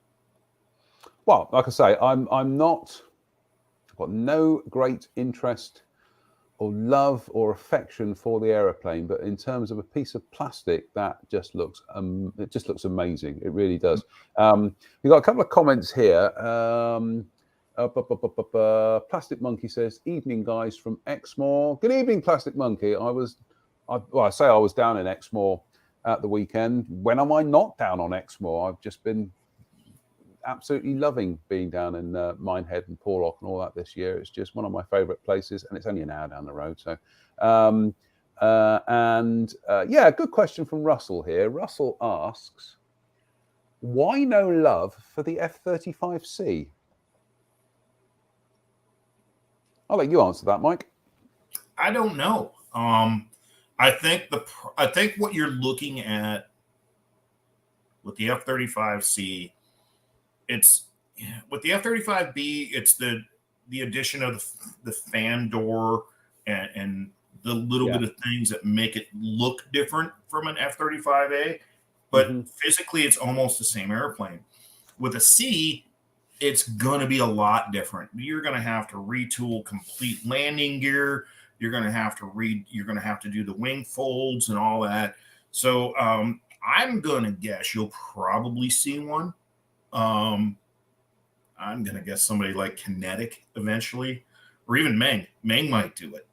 Well, like I say, I've got no great interest or love or affection for the aeroplane, but in terms of a piece of plastic, that just looks amazing. It really does. We've got a couple of comments here. Plastic Monkey says, "Evening, guys from Exmoor." Good evening, Plastic Monkey. I was down in Exmoor at the weekend. When am I not down on Exmoor? I've just been absolutely loving being down in Minehead and Porlock and all that this year. It's just one of my favourite places, and it's only an hour down the road. So, good question from Russell here. Russell asks, "Why no love for the F-35C?" I'll let you answer that, Mike. I don't know. I think what you're looking at with the F-35C, with the F-35B, it's the addition of the fan door and the little bit of things that make it look different from an F-35A. But physically, it's almost the same airplane. With a C, it's going to be a lot different. You're going to have to retool complete landing gear. You're going to have to do the wing folds and all that. So I'm going to guess you'll probably see one. I'm going to guess somebody like Kinetic eventually, or even Meng. Meng might do it.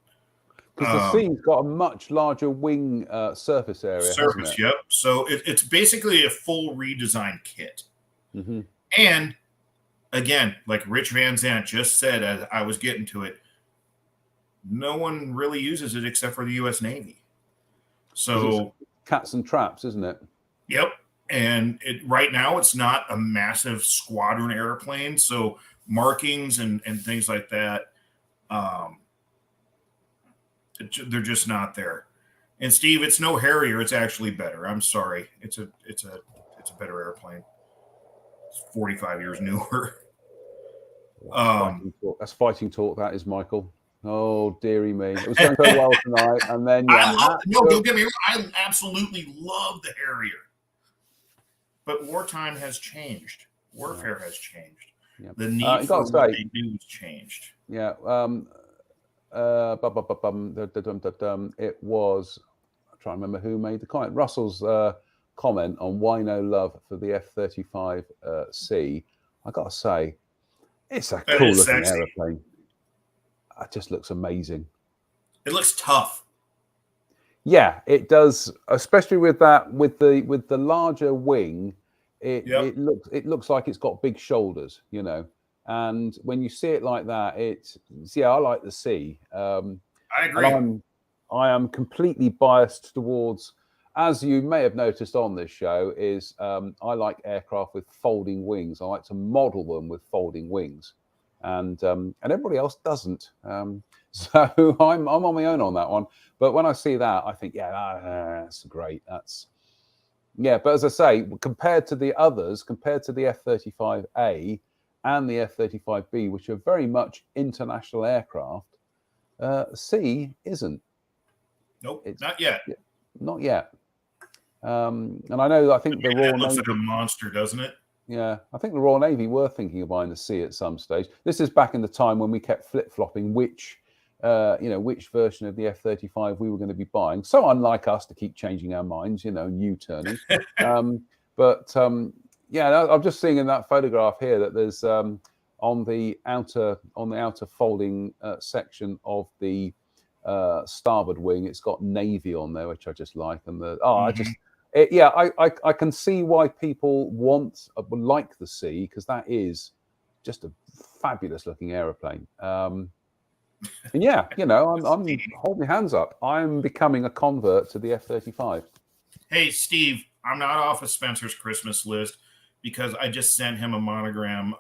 Because the C's got a much larger wing surface area. Surface, yep. So it's basically a full redesigned kit. And again, like Rich Van Zandt just said, as I was getting to it, no one really uses it except for the U.S. Navy. So cats and traps, isn't it? Yep. And right now it's not a massive squadron airplane. So markings and things like that, they're just not there. And Steve, it's no Harrier. It's actually better. I'm sorry. It's a better airplane. It's 45 years newer. That's fighting talk. That is, Michael. Oh, dearie me. It was going so well tonight. And then, don't get me wrong. I absolutely love the Harrier. But wartime has changed. Warfare has changed. Yeah. The need for what they do has changed. Yeah. It was, I'm trying to remember who made the comment. Russell's comment on why no love for the F-35C. I got to say, it's a cool looking aeroplane. It just looks amazing. It looks tough. Yeah, it does, especially with the larger wing. It looks like it's got big shoulders, And when you see it like that, I like the C. I agree. I am completely biased towards, as you may have noticed on this show, is I like aircraft with folding wings. I like to model them with folding wings, and everybody else doesn't. So I'm on my own on that one. But when I see that, I think, that's great. But as I say, compared to the others, compared to the F-35A and the F-35B, which are very much international aircraft, C isn't. Nope, not yet. Not yet. And I think the Royal Navy looks like a monster, doesn't it? Yeah, I think the Royal Navy were thinking of buying the C at some stage. This is back in the time when we kept flip-flopping which version of the F-35 we were going to be buying. So unlike us to keep changing our minds, U-turning. I'm just seeing in that photograph here that there's on the outer folding section of the starboard wing, it's got navy on there, which I just like. And I can see why people like the C, because that is just a fabulous looking aeroplane. And yeah, I'm holding my hands up. I'm becoming a convert to the F-35. Hey, Steve, I'm not off of Spencer's Christmas list because I just sent him a monogram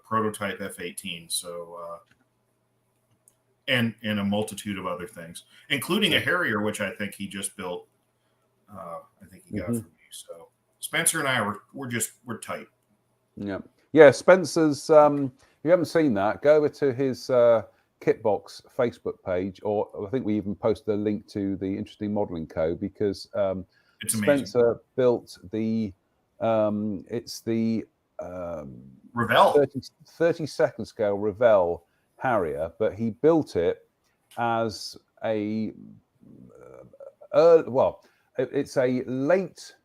prototype F-18. So, and a multitude of other things, including a Harrier, which I think he just built. I think he got from me. So Spencer and I we're tight. Yeah. Spencer's. If you haven't seen that, go over to his Kitbox Facebook page, or I think we even posted a link to the Interesting Modeling Co. because it's Spencer amazing. built the it's the Revell 32nd scale Revell Harrier, but he built it as a it's a late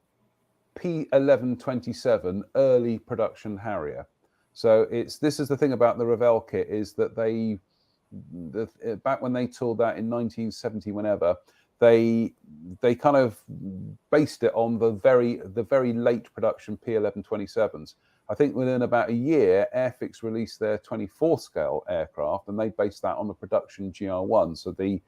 P1127 early production Harrier. So this is the thing about the Revell kit, is that back when they toured that in 1970, whenever they kind of based it on the very late production P1127s. I think within about a year, Airfix released their 24th scale aircraft, and they based that on the production GR1. So the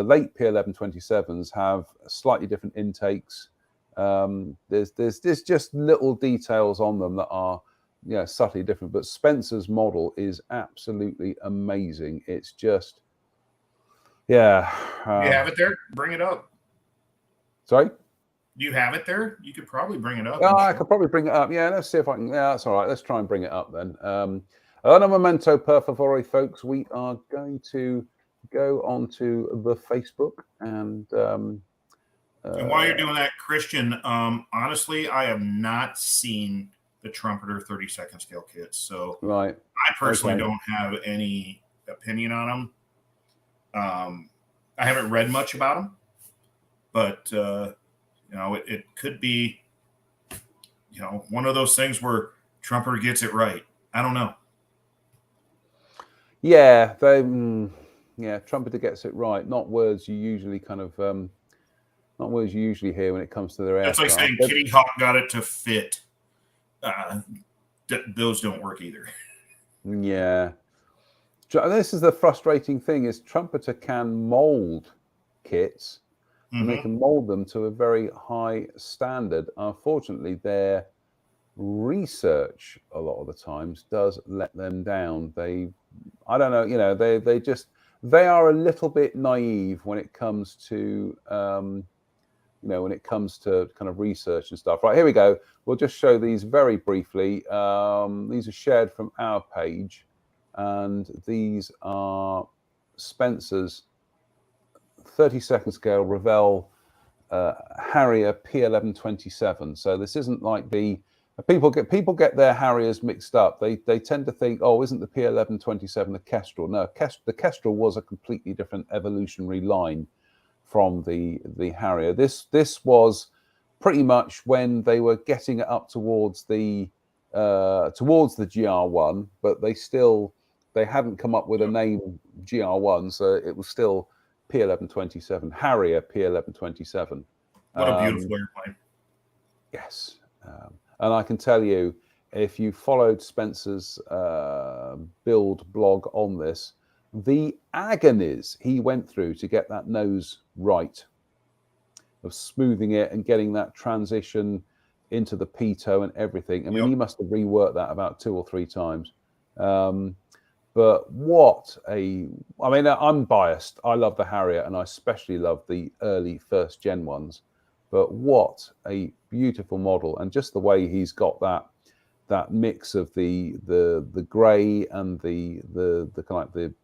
late P1127s have slightly different intakes. There's just little details on them that are subtly different. But Spencer's model is absolutely amazing. It's just you have it there? Bring it up. Sorry? Do you have it there? You could probably bring it up. I could probably bring it up. Yeah, let's see if I can. Yeah, that's all right. Let's try and bring it up then. Un momento, per favore, folks. We are going to go onto the Facebook and while you're doing that, Christian, honestly, I have not seen the Trumpeter 32nd scale kits, so right. I personally don't have any opinion on them. I haven't read much about them, but it could be one of those things where Trumpeter gets it right. I don't know. Yeah, Trumpeter gets it right. Not words you usually not words you usually hear when it comes to their aircraft. That's like saying Kitty Hawk got it to fit. Those don't work either. Yeah. This is the frustrating thing, is Trumpeter can mold kits, and they can mold them to a very high standard. Unfortunately, their research a lot of the times does let them down. They are a little bit naive when it comes to kind of research and stuff. Right, here we go. We'll just show these very briefly. These are shared from our page, and these are Spencer's 32nd scale Revell Harrier P1127. So this isn't like the people get their Harriers mixed up. They tend to think, oh, isn't the P1127 the Kestrel? No, the Kestrel was a completely different evolutionary line from the Harrier. This was pretty much when they were getting it up towards the GR1, but they hadn't come up with a name GR1, so it was still P1127, Harrier P1127. What a beautiful airplane. Yes. And I can tell you, if you followed Spencer's build blog on this, the agonies he went through to get that nose right, of smoothing it and getting that transition into the pitot and everything. I mean, he must have reworked that about 2 or 3 times. But I'm biased. I love the Harrier, and I especially love the early first gen ones. But what a beautiful model, and just the way he's got that mix of the grey and the kind of the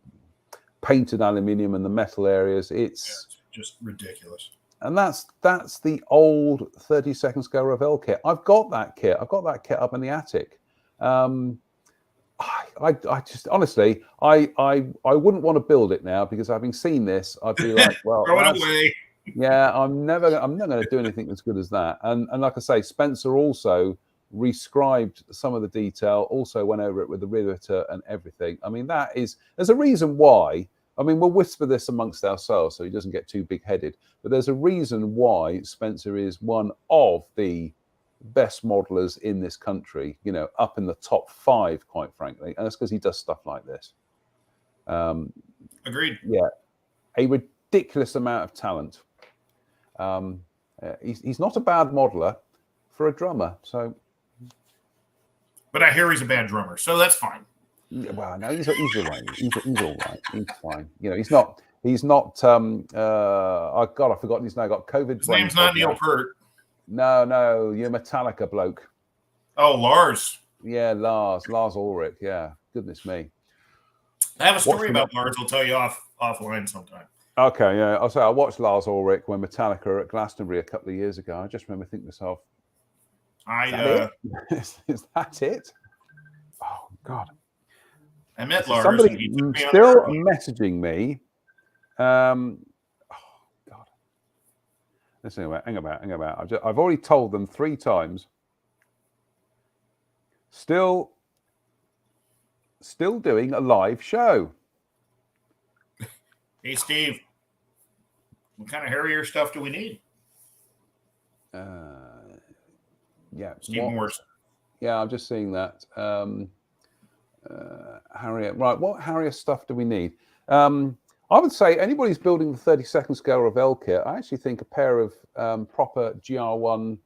painted aluminium and the metal areas. It's just ridiculous. And that's the old 32nd scale Revell kit. I've got that kit. I've got that kit up in the attic. I just honestly, I wouldn't want to build it now, because having seen this, I'd be like, well, throw it away. Yeah, I'm never going to do anything as good as that. And like I say, Spencer also rescribed some of the detail, also went over it with the riveter and everything. I mean, there's a reason why. I mean, we'll whisper this amongst ourselves so he doesn't get too big-headed, but there's a reason why Spencer is one of the best modelers in this country, up in the top 5, quite frankly, and that's because he does stuff like this. Agreed. Yeah, a ridiculous amount of talent. He's not a bad modeler for a drummer, so. But I hear he's a bad drummer, so that's fine. Well, no, he's all right. He's all right. He's fine. He's not. Oh God, I've forgotten his name. I got COVID. His name's not Neil Peart. No, you're Metallica bloke. Oh, Lars. Yeah, Lars Ulrich. Yeah, goodness me. I have a story about Lars. I'll tell you offline sometime. Okay, yeah. I'll say I watched Lars Ulrich when Metallica were at Glastonbury a couple of years ago. I just remember thinking to myself, is that it? Oh God. I met Lars. Somebody and he took me still messaging me. Oh God. Listen, hang about. I've already told them 3 times. Still doing a live show. Hey, Steve. What kind of hairier stuff do we need? Yeah. Steve Morrison. Yeah, I'm just seeing that. Harrier. Right, what Harrier stuff do we need? I would say anybody who's building the 32nd scale Revell kit, I actually think a pair of proper GR1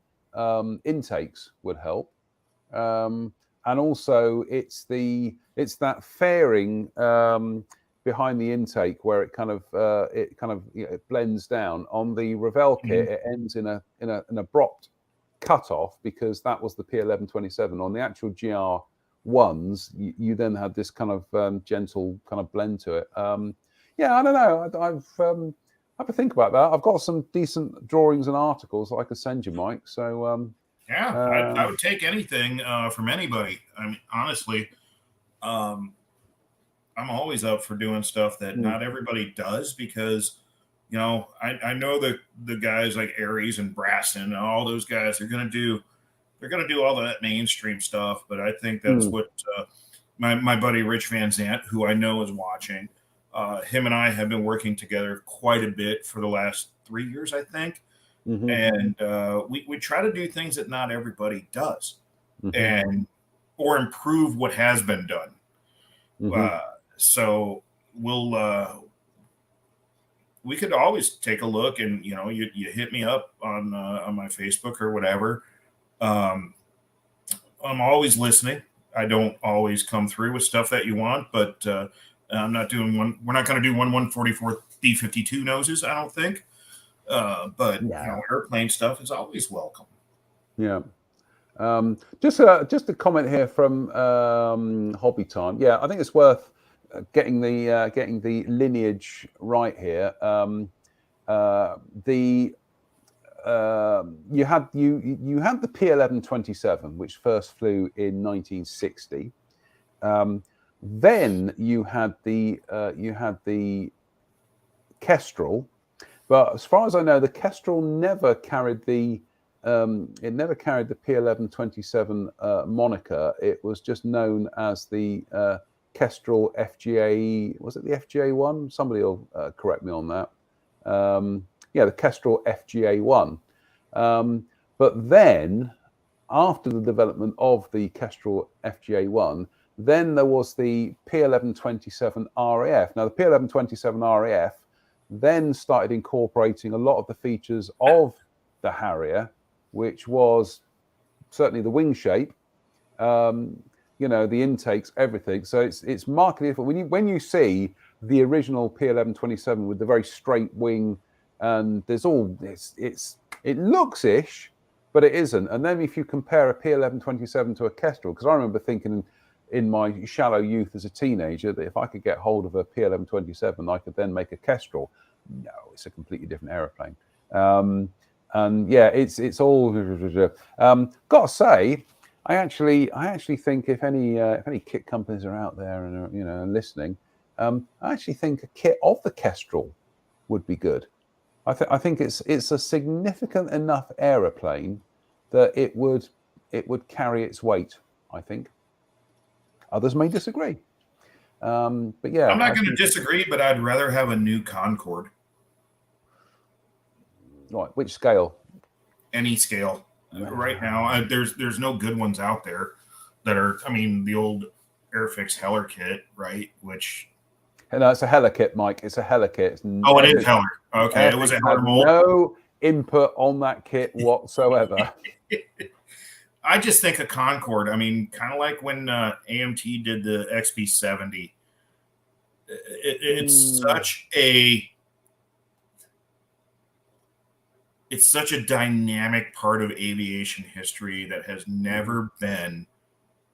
intakes would help. And also it's that fairing behind the intake where it kind of it blends down. On the Revell kit, it ends in an abrupt cutoff because that was the P1127. On the actual GR1s, you then had this kind of gentle kind of blend to it. Yeah, I don't know. I have to think about that. I've got some decent drawings and articles that I could send you, Mike. So I would take anything from anybody. I mean, honestly, I'm always up for doing stuff that not everybody does because, I know that the guys like Aries and Brasson and all those guys are going to do all that mainstream stuff. But I think that's what my buddy Rich Van Zant, who I know is watching, him and I have been working together quite a bit for the last 3 years, I think. Mm-hmm. And we try to do things that not everybody does or improve what has been done. Mm-hmm. So we could always take a look and, you hit me up on my Facebook or whatever. I'm always listening. I don't always come through with stuff that you want, but I'm not doing one. We're not going to do 144 D52 noses, I don't think. But airplane stuff is always welcome. Yeah. Just a comment here from Hobby Time. Yeah, I think it's worth getting the lineage right here. You had the P1127, which first flew in 1960. Then you had the Kestrel, but as far as I know, the Kestrel never carried the P1127 moniker. It was just known as the Kestrel FGA. Was it the FGA1? Somebody will correct me on that. The Kestrel FGA1. But then, after the development of the Kestrel FGA1, then there was the P1127 RAF. Now, the P1127 RAF then started incorporating a lot of the features of the Harrier, which was certainly the wing shape, the intakes, everything. So it's markedly different. When you see the original P1127 with the very straight wing, and there's it looks ish, but it isn't. And then if you compare a P1127 to a Kestrel, because I remember thinking in my shallow youth as a teenager that if I could get hold of a P1127, I could then make a Kestrel. No, it's a completely different aeroplane. And yeah, it's all. Gotta say, I actually think if any kit companies are out there and are, listening, I actually think a kit of the Kestrel would be good. I think it's a significant enough aeroplane that it would it would carry its weight, I think. Others may disagree. But yeah. I'm not going to disagree, but I'd rather have a new Concorde. Right, which scale? Any scale. Right now, there's no good ones out there that are, I mean, the old Airfix Heller kit, right? Which... No, it's a Heller kit, Mike. It's a Heller kit. Oh, it is Heller. Okay, it was a Heller mold. No input on that kit whatsoever. I just think a Concorde. I mean, kind of like when AMT did the XB70. It's such a dynamic part of aviation history that has never been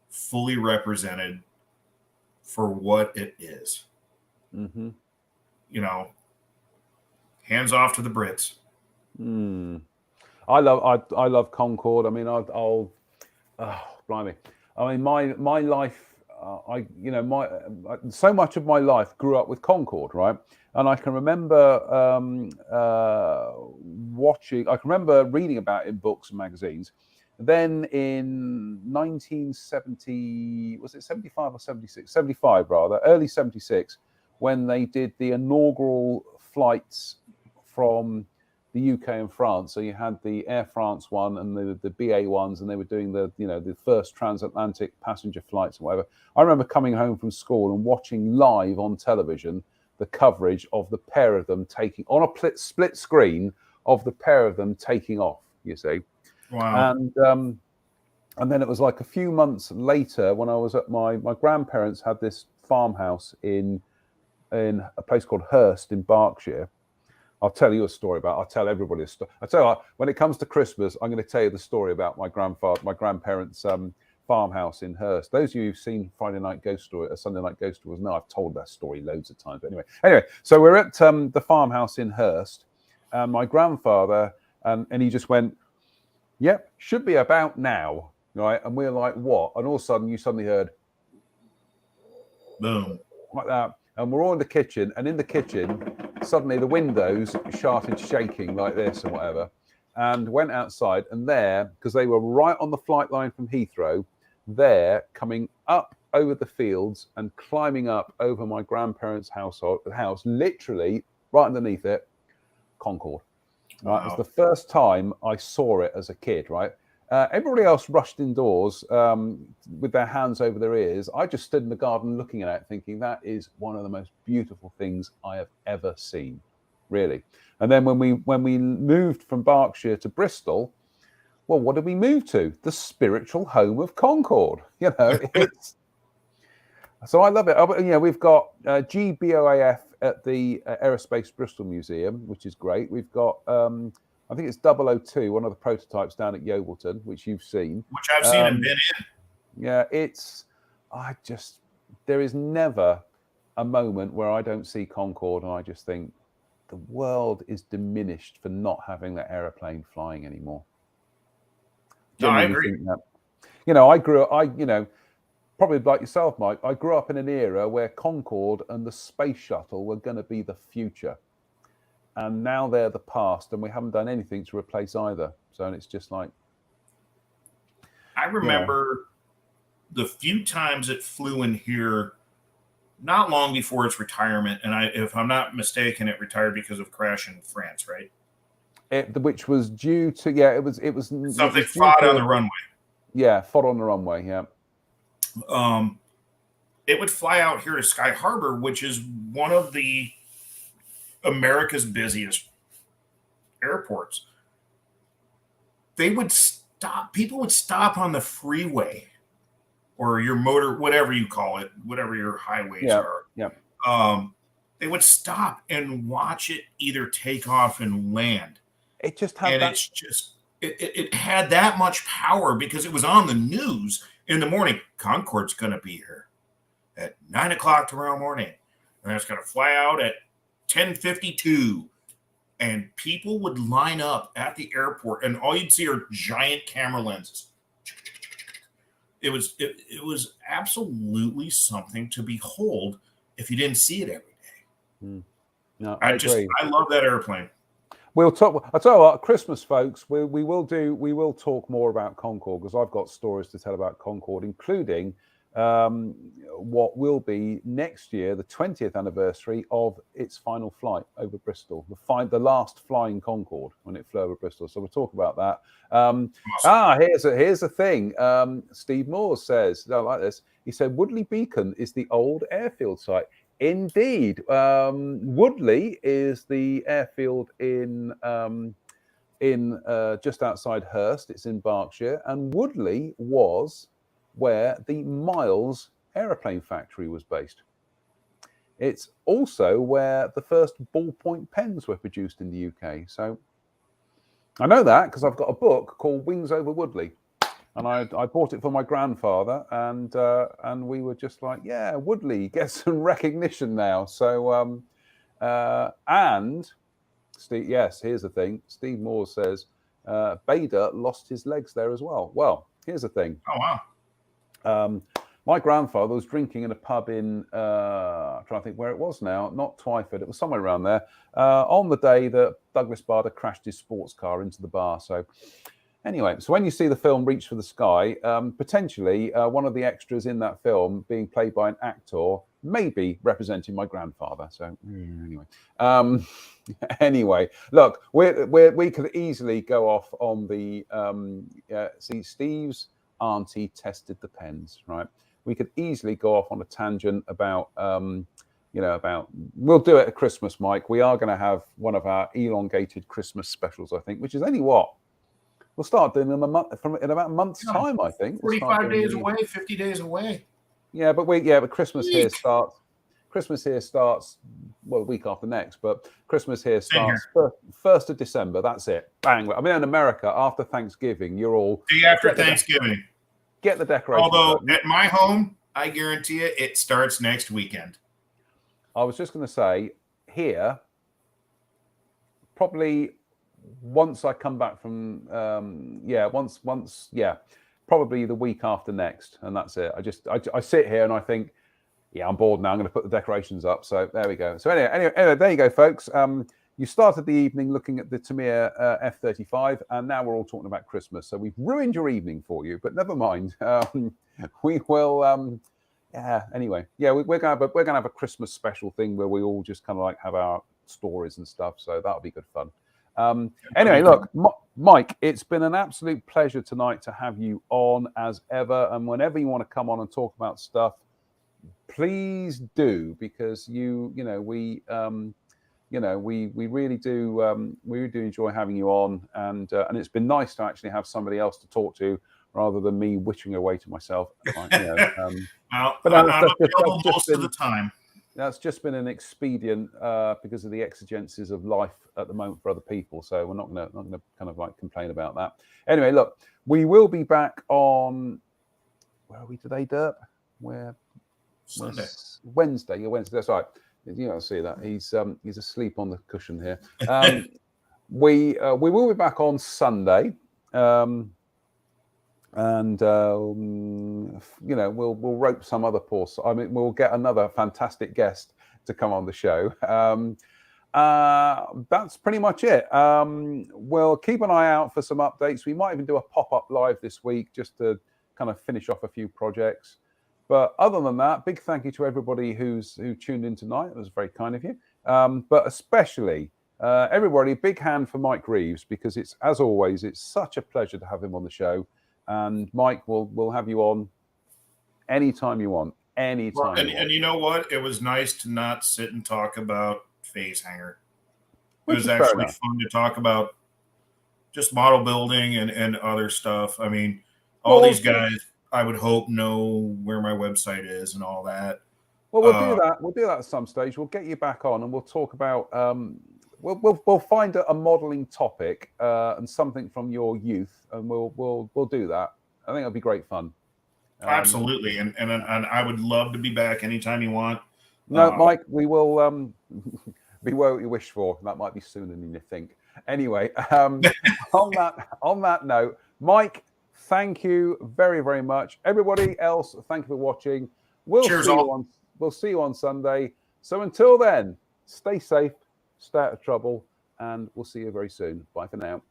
fully represented for what it is. Mm-hmm. You know, hands off to the Brits. I love Concorde. I mean, blimey. I mean, my life. So much of my life grew up with Concorde, right? And I can remember watching. I can remember reading about it in books and magazines. Then in 1970, was it 75 or 76? 75 rather, early 76, when they did the inaugural flights from the UK and France. So you had the Air France one and the BA ones, and they were doing the first transatlantic passenger flights and whatever. I remember coming home from school and watching live on television the coverage of the pair of them taking on a split screen of the pair of them taking off. You see, wow. And then it was like a few months later when I was at my grandparents had this farmhouse in a place called Hurst in Berkshire. I'll tell you a story about. I'll tell everybody a story. I tell you what, when it comes to Christmas, I'm going to tell you the story about my grandparents' farmhouse in Hurst. Those of you who've seen Sunday Night Ghost Stories know I've told that story loads of times. But anyway, so we're at the farmhouse in Hurst, and my grandfather, and he just went, "Yep, should be about now." Right, and we're like, "What?" And all of a sudden, you suddenly heard, boom, like that, and we're all in the kitchen, and in the kitchen, suddenly the windows started shaking like this and whatever, and went outside, and there, because they were right on the flight line from Heathrow, there coming up over the fields and climbing up over my grandparents' house, literally right underneath it, Concorde. Right, wow. It was the first time I saw it as a kid. Right, everybody else rushed indoors with their hands over their ears. I just stood in the garden looking at it, thinking that is one of the most beautiful things I have ever seen, really. And then when we moved from Berkshire to Bristol, well, what did we move to? The spiritual home of Concorde. You know, it's so I love it. We've got GBOAF at the Aerospace Bristol Museum, which is great. We've got I think it's 002, one of the prototypes down at Yeovilton, which you've seen. Which I've seen and been in. Yeah, there is never a moment where I don't see Concorde and I just think the world is diminished for not having that aeroplane flying anymore. No, I agree. I grew up, probably like yourself, Mike, I grew up in an era where Concorde and the space shuttle were going to be the future. And now they're the past, and we haven't done anything to replace either. So it's just like... I remember the few times it flew in here, not long before its retirement, and if I'm not mistaken, it retired because of a crash in France, right? Which was due to... Yeah, it was something fought on the runway. Yeah, fought on the runway, yeah. It would fly out here to Sky Harbor, which is one of the America's busiest airports. People would stop on the freeway or your motor, whatever you call it, whatever your highways are. Yeah. They would stop and watch it either take off and land. It just had it had that much power because it was on the news in the morning. Concorde's going to be here at 9 o'clock tomorrow morning, and it's going to fly out at 10:52, and people would line up at the airport, and all you'd see are giant camera lenses. It was absolutely something to behold if you didn't see it every day. No, I agree. I love that airplane. We'll talk. I tell you what, Christmas, folks. We will talk more about Concorde because I've got stories to tell about Concorde, including what will be next year, the 20th anniversary of its final flight over Bristol, the last flying Concorde when it flew over Bristol. So we'll talk about that. Awesome. Here's a thing. Steve Moore says, I like this. He said Woodley Beacon is the old airfield site. Indeed, Woodley is the airfield in just outside Hurst. It's in Berkshire, and Woodley was where the Miles aeroplane factory was based. It's also where the first ballpoint pens were produced in the UK. So I know that because I've got a book called Wings Over Woodley. And I bought it for my grandfather, and we were just like, yeah, Woodley gets some recognition now. So, and Steve, yes, here's the thing. Steve Moore says Bader lost his legs there as well. Well, here's the thing. Oh wow. My grandfather was drinking in a pub in, I'm trying to think where it was now, not Twyford, it was somewhere around there, on the day that Douglas Bader crashed his sports car into the bar. So. Anyway, so when you see the film Reach for the Sky, potentially one of the extras in that film being played by an actor, maybe representing my grandfather. So anyway, look, we could easily go off on the see, Steve's auntie tested the pens, right? We could easily go off on a tangent about we'll do it at Christmas, Mike. We are going to have one of our elongated Christmas specials, I think, which is only what. We'll start doing them in about a month's time, I think. 45 days away, 50 days away. Yeah, but Christmas here starts. Christmas here starts the week after next, but Christmas here starts 1st of December. That's it. Bang. I mean, in America, after Thanksgiving, you're all day after Thanksgiving. Get the decorations. Although at my home, I guarantee you, it starts next weekend. I was just going to say here, probably. Once I come back from probably the week after next, and that's it. I sit here and I think, yeah, I'm bored now. I'm going to put the decorations up. So there we go. So anyway, there you go, folks. You started the evening looking at the Tamiya F-35, and now we're all talking about Christmas. So we've ruined your evening for you, but never mind. We will. Anyway, we're gonna have a Christmas special thing where we all just kind of like have our stories and stuff. So that'll be good fun. Anyway, look, Mike, it's been an absolute pleasure tonight to have you on as ever. And whenever you want to come on and talk about stuff, please do, because we really do enjoy having you on. And it's been nice to actually have somebody else to talk to rather than me witching away to myself. But I'm available most of the time. That's just been an expedient because of the exigencies of life at the moment for other people. So we're not going to kind of like complain about that. Anyway, look, we will be back on. Where are we today, Derp? Sunday. Wednesday. Yeah, Wednesday. That's right. You don't see that he's asleep on the cushion here. We will be back on Sunday. And we'll rope some other we'll get another fantastic guest to come on the show. That's pretty much it. We'll keep an eye out for some updates. We might even do a pop-up live this week just to kind of finish off a few projects. But other than that, big thank you to everybody who tuned in tonight. It was very kind of you. But especially everybody, big hand for Mike Reeves, because it's, as always, it's such a pleasure to have him on the show. And Mike, we'll have you on anytime you want. Anytime. And you know what? It was nice to not sit and talk about Phase Hangar. It was actually fun to talk about just model building and other stuff. I mean, these guys, I would hope, know where my website is and all that. Well, we'll do that. We'll do that at some stage. We'll get you back on and we'll talk about We'll find a modelling topic and something from your youth, and we'll do that. I think it'll be great fun. Absolutely, and I would love to be back anytime you want. No, Mike, we will be what you wish for. That might be sooner than you think. Anyway, on that note, Mike, thank you very, very much. Everybody else, thank you for watching. We'll see you on Sunday. So until then, stay safe. Stay out of trouble, and we'll see you very soon. Bye for now.